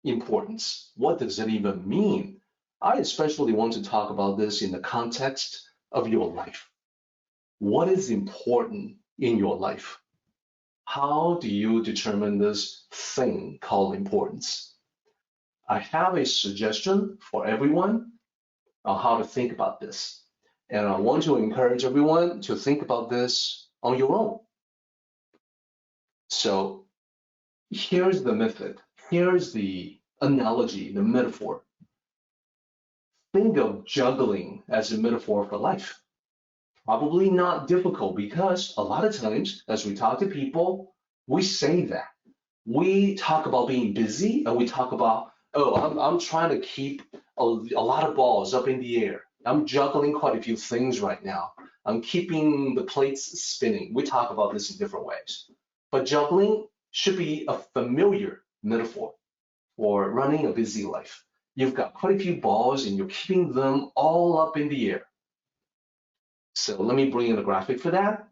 importance. What does it even mean? I especially want to talk about this in the context of your life. What is important in your life? How do you determine this thing called importance? I have a suggestion for everyone on how to think about this. And I want to encourage everyone to think about this on your own. So here's the method. Here's the analogy, the metaphor. Think of juggling as a metaphor for life. Probably not difficult because a lot of times as we talk to people, we say that. We talk about being busy and we talk about, oh, I'm trying to keep a lot of balls up in the air. I'm juggling quite a few things right now. I'm keeping the plates spinning. We talk about this in different ways. But juggling should be a familiar metaphor for running a busy life. You've got quite a few balls and you're keeping them all up in the air. So let me bring in a graphic for that.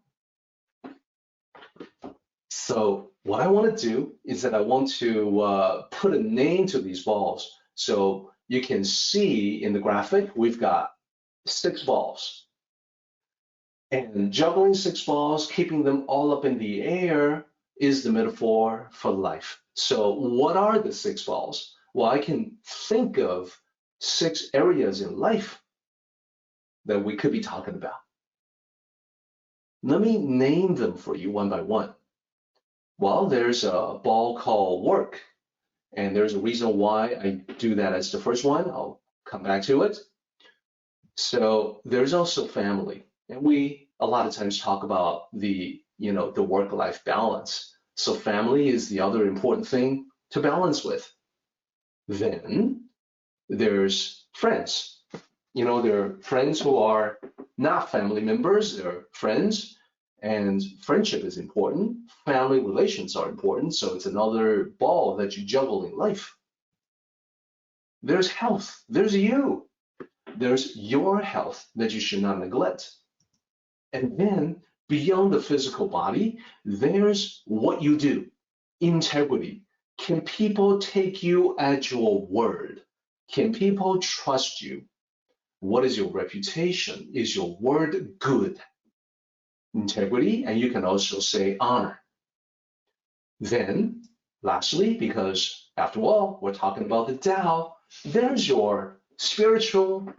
So what I want to do is that I want to put a name to these balls. So you can see in the graphic, we've got 6 balls. And juggling 6 balls, keeping them all up in the air is the metaphor for life. So what are the 6 balls? Well, I can think of 6 areas in life that we could be talking about. Let me name them for you one by one. Well, there's a ball called work, and there's a reason why I do that as the first one. I'll come back to it. So there's also family, and we a lot of times talk about the work-life balance. So family is the other important thing to balance with. Then there's friends. There are friends who are not family members, they're friends, and friendship is important. Family relations are important, so it's another ball that you juggle in life. There's health, there's you. There's your health that you should not neglect. And then beyond the physical body, there's what you do. Integrity. Can people take you at your word? Can people trust you? What is your reputation? Is your word good? Integrity, and you can also say honor. Then, lastly, because after all, we're talking about the Tao, there's your spiritual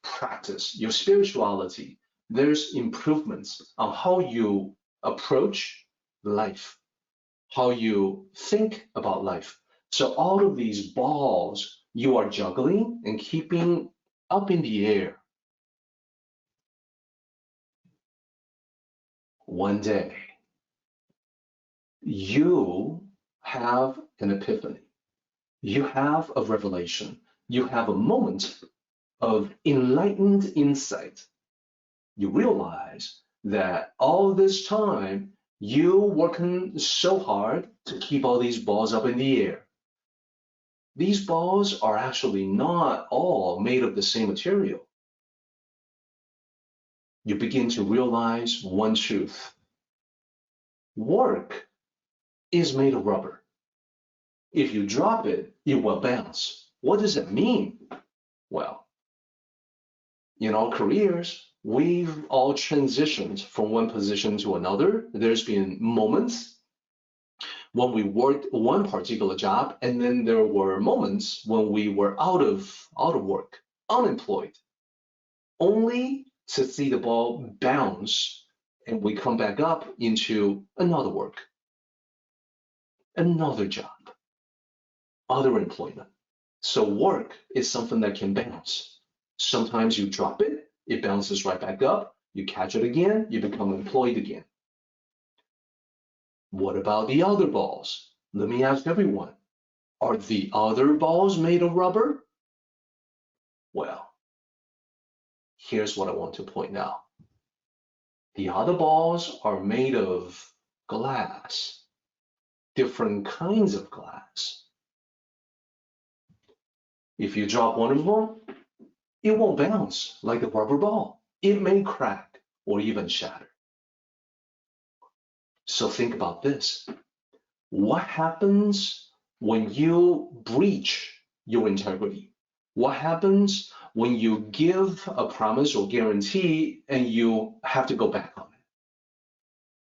practice, your spirituality. There's improvements on how you approach life, how you think about life. So all of these balls you are juggling and keeping up in the air. One day, you have an epiphany. You have a revelation. You have a moment of enlightened insight. You realize that all this time, you working so hard to keep all these balls up in the air. These balls are actually not all made of the same material. You begin to realize one truth. Work is made of rubber. If you drop it, it will bounce. What does that mean? Well, in our careers, we've all transitioned from one position to another. There's been moments when we worked one particular job, and then there were moments when we were out of work, unemployed, only to see the ball bounce and we come back up into another work, another job, other employment. So work is something that can bounce. Sometimes you drop it, it bounces right back up, you catch it again, you become employed again. What about the other balls? Let me ask everyone, are the other balls made of rubber? Well, here's what I want to point out. The other balls are made of glass, different kinds of glass. If you drop one of them, it won't bounce like a rubber ball. It may crack or even shatter. So think about this. What happens when you breach your integrity? What happens when you give a promise or guarantee and you have to go back on it?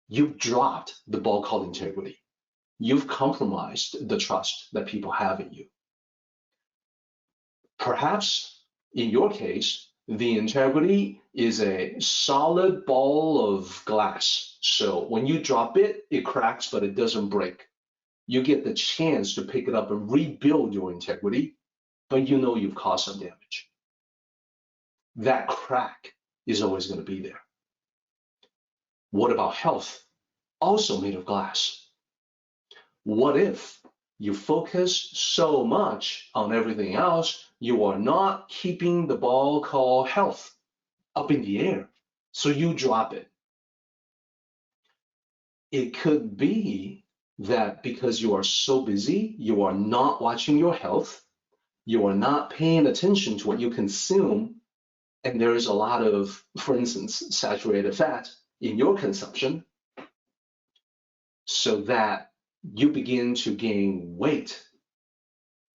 You've dropped the ball called integrity. You've compromised the trust that people have in you. Perhaps in your case, the integrity is a solid ball of glass. So when you drop it, it cracks, but it doesn't break. You get the chance to pick it up and rebuild your integrity, but you know you've caused some damage. That crack is always going to be there. What about health? Also made of glass. What if you focus so much on everything else, you are not keeping the ball called health up in the air, so you drop it? It could be that because you are so busy, you are not watching your health, you are not paying attention to what you consume, and there is a lot of, for instance, saturated fat in your consumption, so that you begin to gain weight,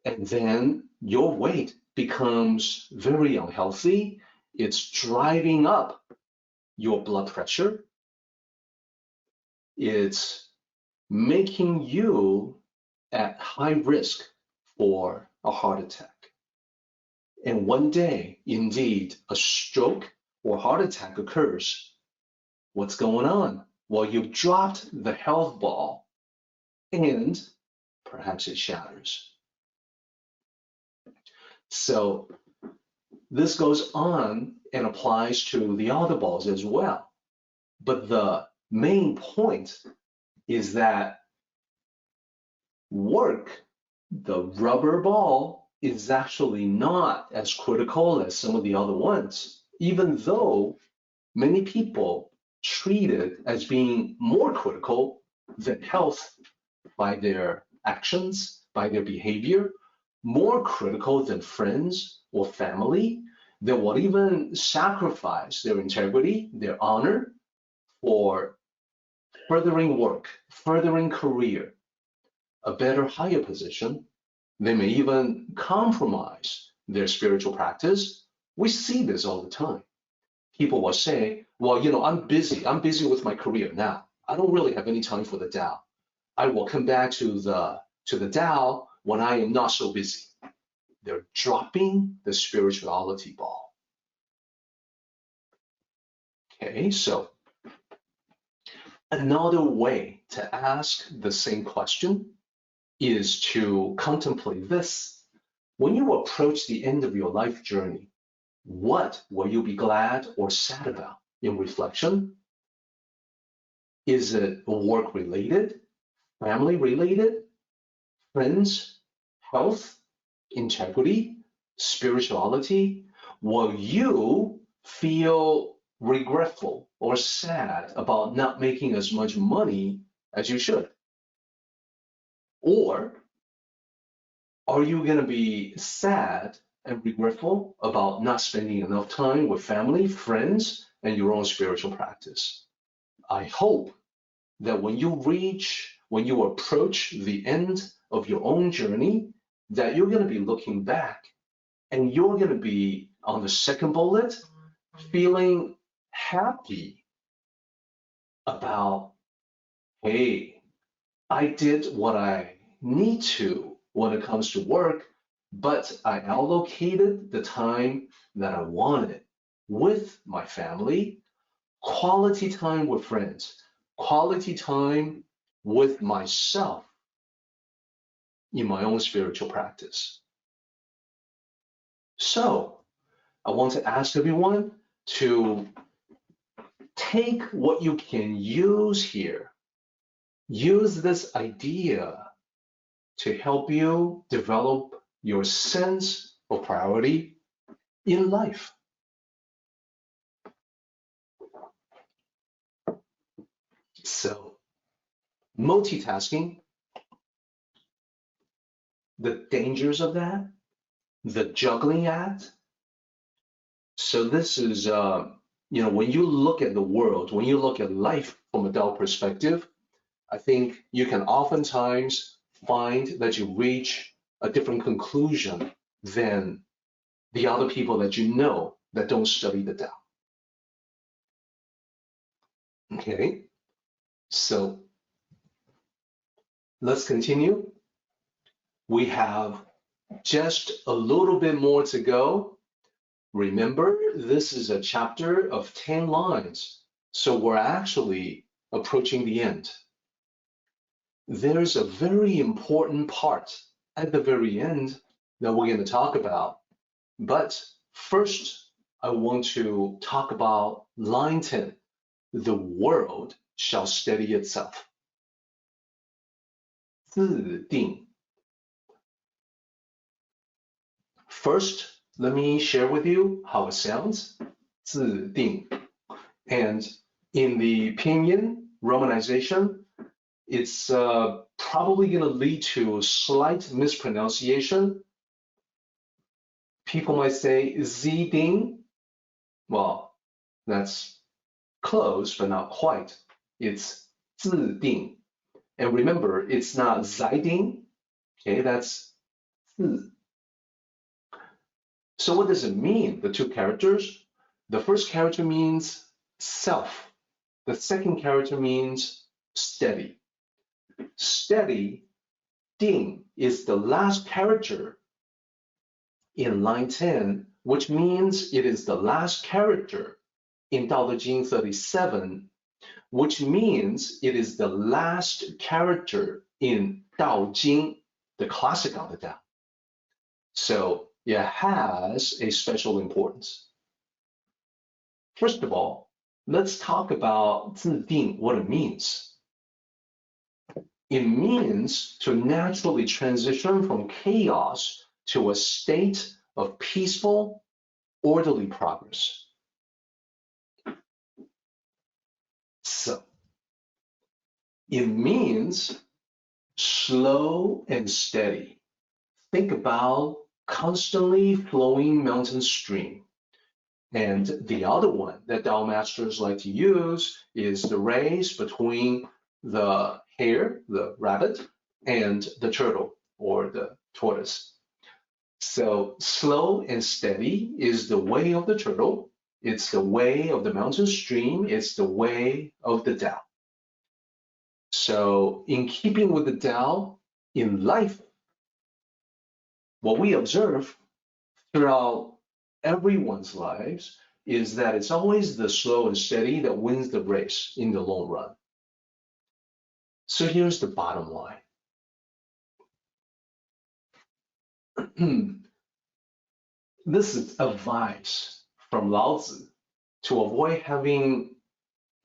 and then your weight becomes very unhealthy. It's driving up your blood pressure. It's making you at high risk for a heart attack. And one day, indeed, a stroke or heart attack occurs. What's going on? Well, you've dropped the health ball and perhaps it shatters. So this goes on and applies to the other balls as well. But the main point is that work, the rubber ball, is actually not as critical as some of the other ones, even though many people treat it as being more critical than health by their actions, by their behavior, more critical than friends or family. They will even sacrifice their integrity, their honor for furthering work, furthering career, a better, higher position. They may even compromise their spiritual practice. We see this all the time. People will say, well, I'm busy with my career now. I don't really have any time for the Tao. I will come back to the Tao when I am not so busy. They're dropping the spirituality ball. Okay, so another way to ask the same question is to contemplate this. When you approach the end of your life journey, what will you be glad or sad about in reflection? Is it work-related, family-related, friends, health, integrity, spirituality? Will you feel regretful or sad about not making as much money as you should? Or are you going to be sad and regretful about not spending enough time with family, friends, and your own spiritual practice? I hope that when you approach the end of your own journey, that you're going to be looking back and you're going to be on the second bullet, feeling happy about, hey, I did what I need to when it comes to work, but I allocated the time that I wanted with my family, quality time with friends, quality time with myself in my own spiritual practice. So I want to ask everyone to take what you can use here. Use this idea to help you develop your sense of priority in life. So, multitasking, the dangers of that, the juggling act. So this is, when you look at the world, when you look at life from a Tao perspective, I think you can oftentimes find that you reach a different conclusion than the other people that you know that don't study the Tao. Okay, so let's continue. We have just a little bit more to go. Remember, this is a chapter of 10 lines, so we're actually approaching the end. There's a very important part at the very end that we're going to talk about. But first, I want to talk about line 10. The world shall steady itself. 自定. First, let me share with you how it sounds. 自定. And in the pinyin romanization, it's probably going to lead to slight mispronunciation. People might say ziding. Well, that's close, but not quite. It's 自定. And remember, it's not ziding. Okay, that's 自. So what does it mean, the two characters? The first character means self. The second character means steady. Steady, ding, is the last character in line 10, which means it is the last character in Daodejing 37, which means it is the last character in Daodejing, the classic on the Tao. So it has a special importance. First of all, let's talk about 自定, what it means. It means to naturally transition from chaos to a state of peaceful, orderly progress. So, it means slow and steady. Think about constantly flowing mountain stream. And the other one that Tao masters like to use is the race between the hare, the rabbit, and the turtle or the tortoise. So slow and steady is the way of the turtle. It's the way of the mountain stream. It's the way of the Tao. So in keeping with the Tao in life, what we observe throughout everyone's lives is that it's always the slow and steady that wins the race in the long run. So here's the bottom line. This is advice from Lao Tzu to avoid having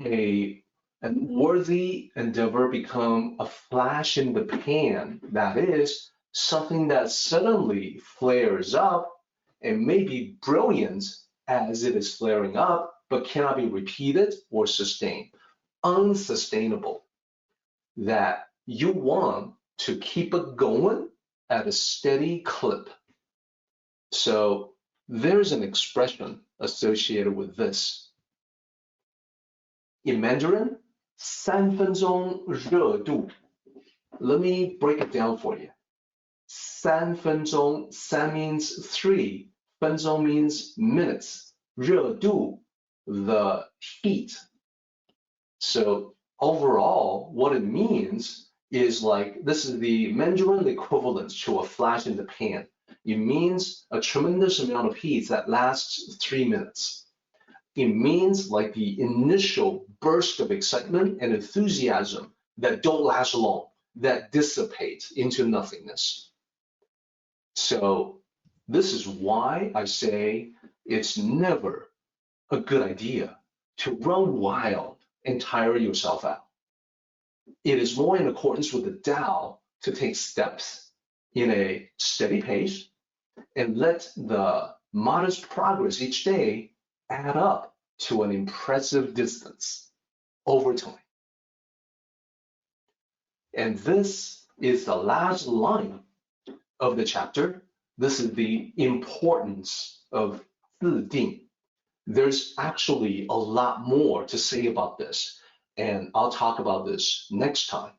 a worthy endeavor become a flash in the pan, that is, something that suddenly flares up and may be brilliant as it is flaring up, but cannot be repeated or sustained. Unsustainable. That you want to keep it going at a steady clip. So there's an expression associated with this. In Mandarin, 3分钟热度. Let me break it down for you. 3分钟, san means 3, 分钟 means minutes, 热度, the heat. So overall, what it means is like, this is the Mandarin equivalent to a flash in the pan. It means a tremendous amount of heat that lasts 3 minutes. It means like the initial burst of excitement and enthusiasm that don't last long, that dissipate into nothingness. So this is why I say it's never a good idea to run wild and tire yourself out. It is more in accordance with the Tao to take steps in a steady pace and let the modest progress each day add up to an impressive distance over time. And this is the last line of the chapter. This is the importance of 自定. There's actually a lot more to say about this, and I'll talk about this next time.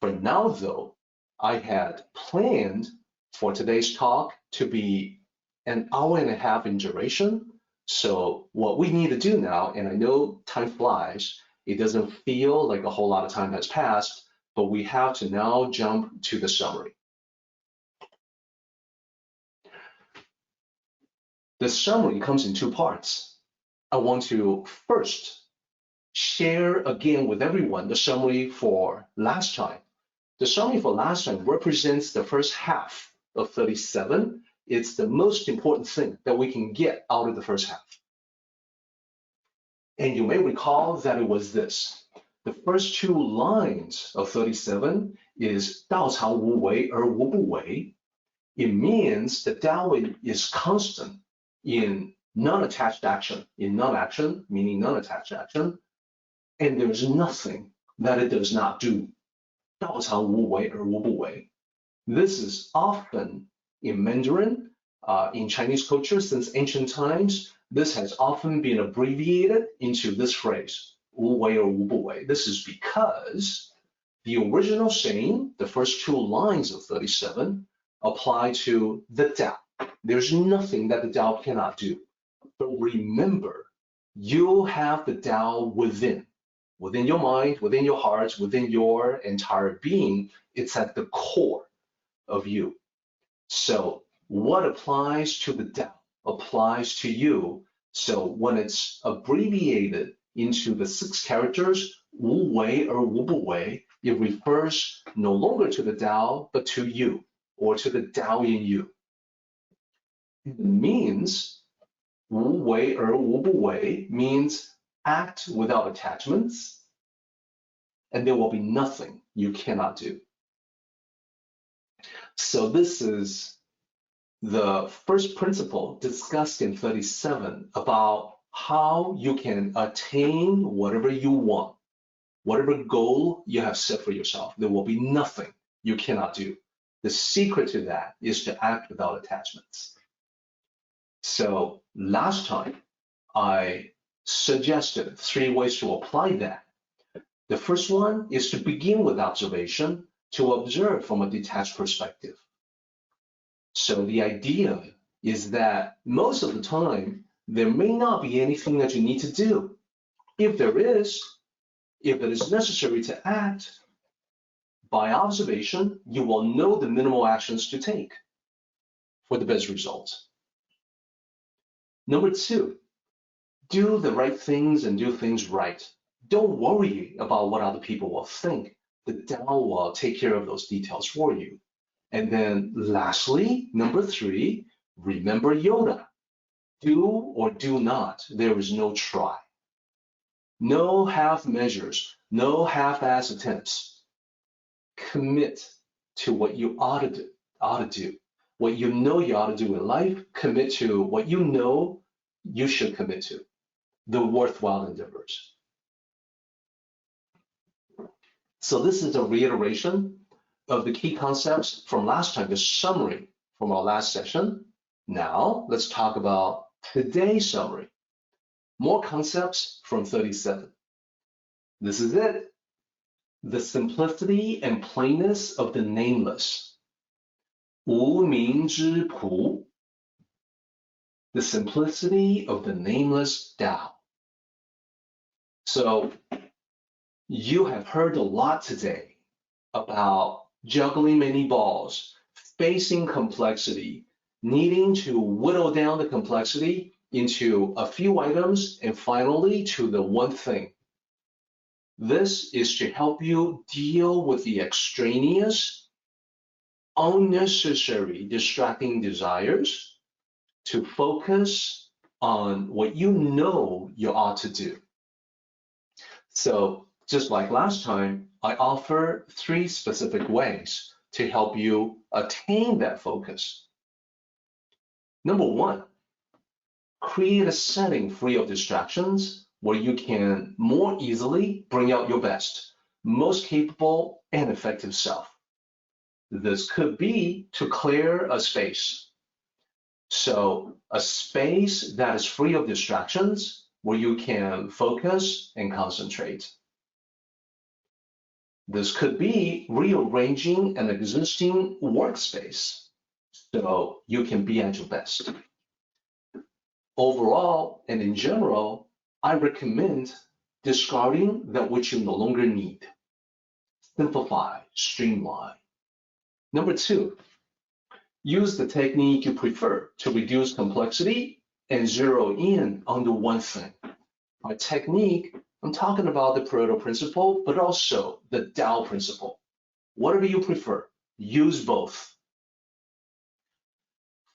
For now, though, I had planned for today's talk to be an hour and a half in duration. So what we need to do now, and I know time flies, it doesn't feel like a whole lot of time has passed, but we have to now jump to the summary. The summary comes in two parts. I want to first share again with everyone the summary for last time. The summary for last time represents the first half of 37. It's the most important thing that we can get out of the first half. And you may recall that it was this. The first two lines of 37 is 道常无为而无不为. It means the Tao is constant in non-attached action, in non-action, meaning non-attached action, and there's nothing that it does not do. 道常无为而无不为. This is often in Mandarin, in Chinese culture since ancient times, this has often been abbreviated into this phrase, 无为而无不为. This is because the original saying, the first two lines of 37, apply to the Tao. There's nothing that the Tao cannot do. But remember, you have the Tao within your mind, within your heart, within your entire being. It's at the core of you. So what applies to the Tao applies to you. So when it's abbreviated into the 6 characters, 无为而无不为, it refers no longer to the Tao, but to you, or to the Tao in you. It means 无为而无不为 means act without attachments, and there will be nothing you cannot do. So this is the first principle discussed in 37 about how you can attain whatever you want, whatever goal you have set for yourself. There will be nothing you cannot do. The secret to that is to act without attachments. So last time, I suggested 3 ways to apply that. The first one is to begin with observation, to observe from a detached perspective. So the idea is that most of the time, there may not be anything that you need to do. If there is, if it is necessary to act, by observation, you will know the minimal actions to take for the best results. Number 2, do the right things and do things right. Don't worry about what other people will think. The Tao will take care of those details for you. And then lastly, number 3, remember Yoda. Do or do not. There is no try. No half measures, no half-ass attempts. Commit to what you ought to do. What you know you ought to do in life, commit to what you know you should commit to. The worthwhile endeavors. So this is a reiteration of the key concepts from last time, the summary from our last session. Now let's talk about today's summary. More concepts from 37. This is it. The simplicity and plainness of the nameless. 无名之朴. The simplicity of the nameless Tao. So you have heard a lot today about juggling many balls, facing complexity, needing to whittle down the complexity into a few items, and finally to the one thing. This is to help you deal with the extraneous, unnecessary, distracting desires, to focus on what you know you ought to do. So just like last time, I offer 3 specific ways to help you attain that focus. Number 1, create a setting free of distractions where you can more easily bring out your best, most capable and effective self. This could be to clear a space. So a space that is free of distractions where you can focus and concentrate. This could be rearranging an existing workspace so you can be at your best. Overall and in general, I recommend discarding that which you no longer need. Simplify, streamline. Number 2, use the technique you prefer to reduce complexity and zero in on the one thing. By technique, I'm talking about the Pareto principle, but also the Tao principle. Whatever you prefer, use both.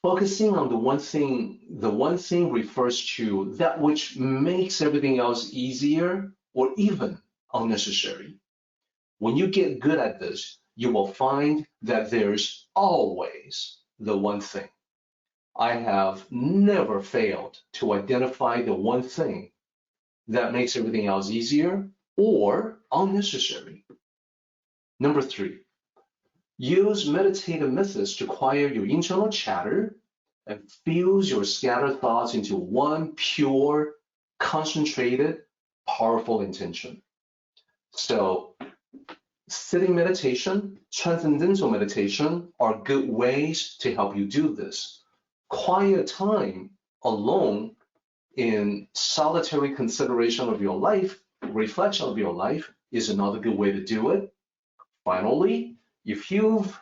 Focusing on the one thing refers to that which makes everything else easier or even unnecessary. When you get good at this, you will find that there's always the one thing. I have never failed to identify the one thing that makes everything else easier or unnecessary. Number 3, use meditative methods to quiet your internal chatter and fuse your scattered thoughts into one pure, concentrated, powerful intention. So sitting meditation, transcendental meditation are good ways to help you do this. Quiet time alone in solitary consideration of your life, reflection of your life, is another good way to do it. Finally, if you've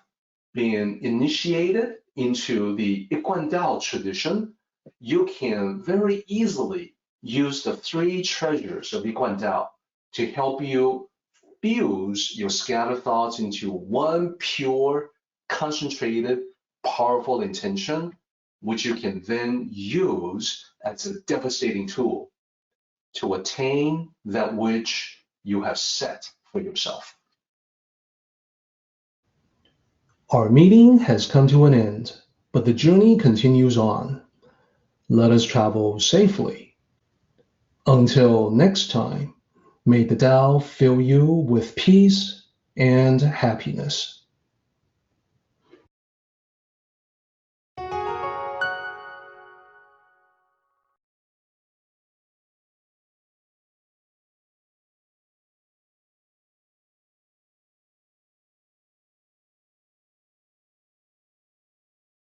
been initiated into the Yiguan Dao tradition, you can very easily use the 3 treasures of Yiguan Dao to help you fuse your scattered thoughts into one pure, concentrated, powerful intention, which you can then use as a devastating tool to attain that which you have set for yourself. Our meeting has come to an end, but the journey continues on. Let us travel safely. Until next time, may the Tao fill you with peace and happiness.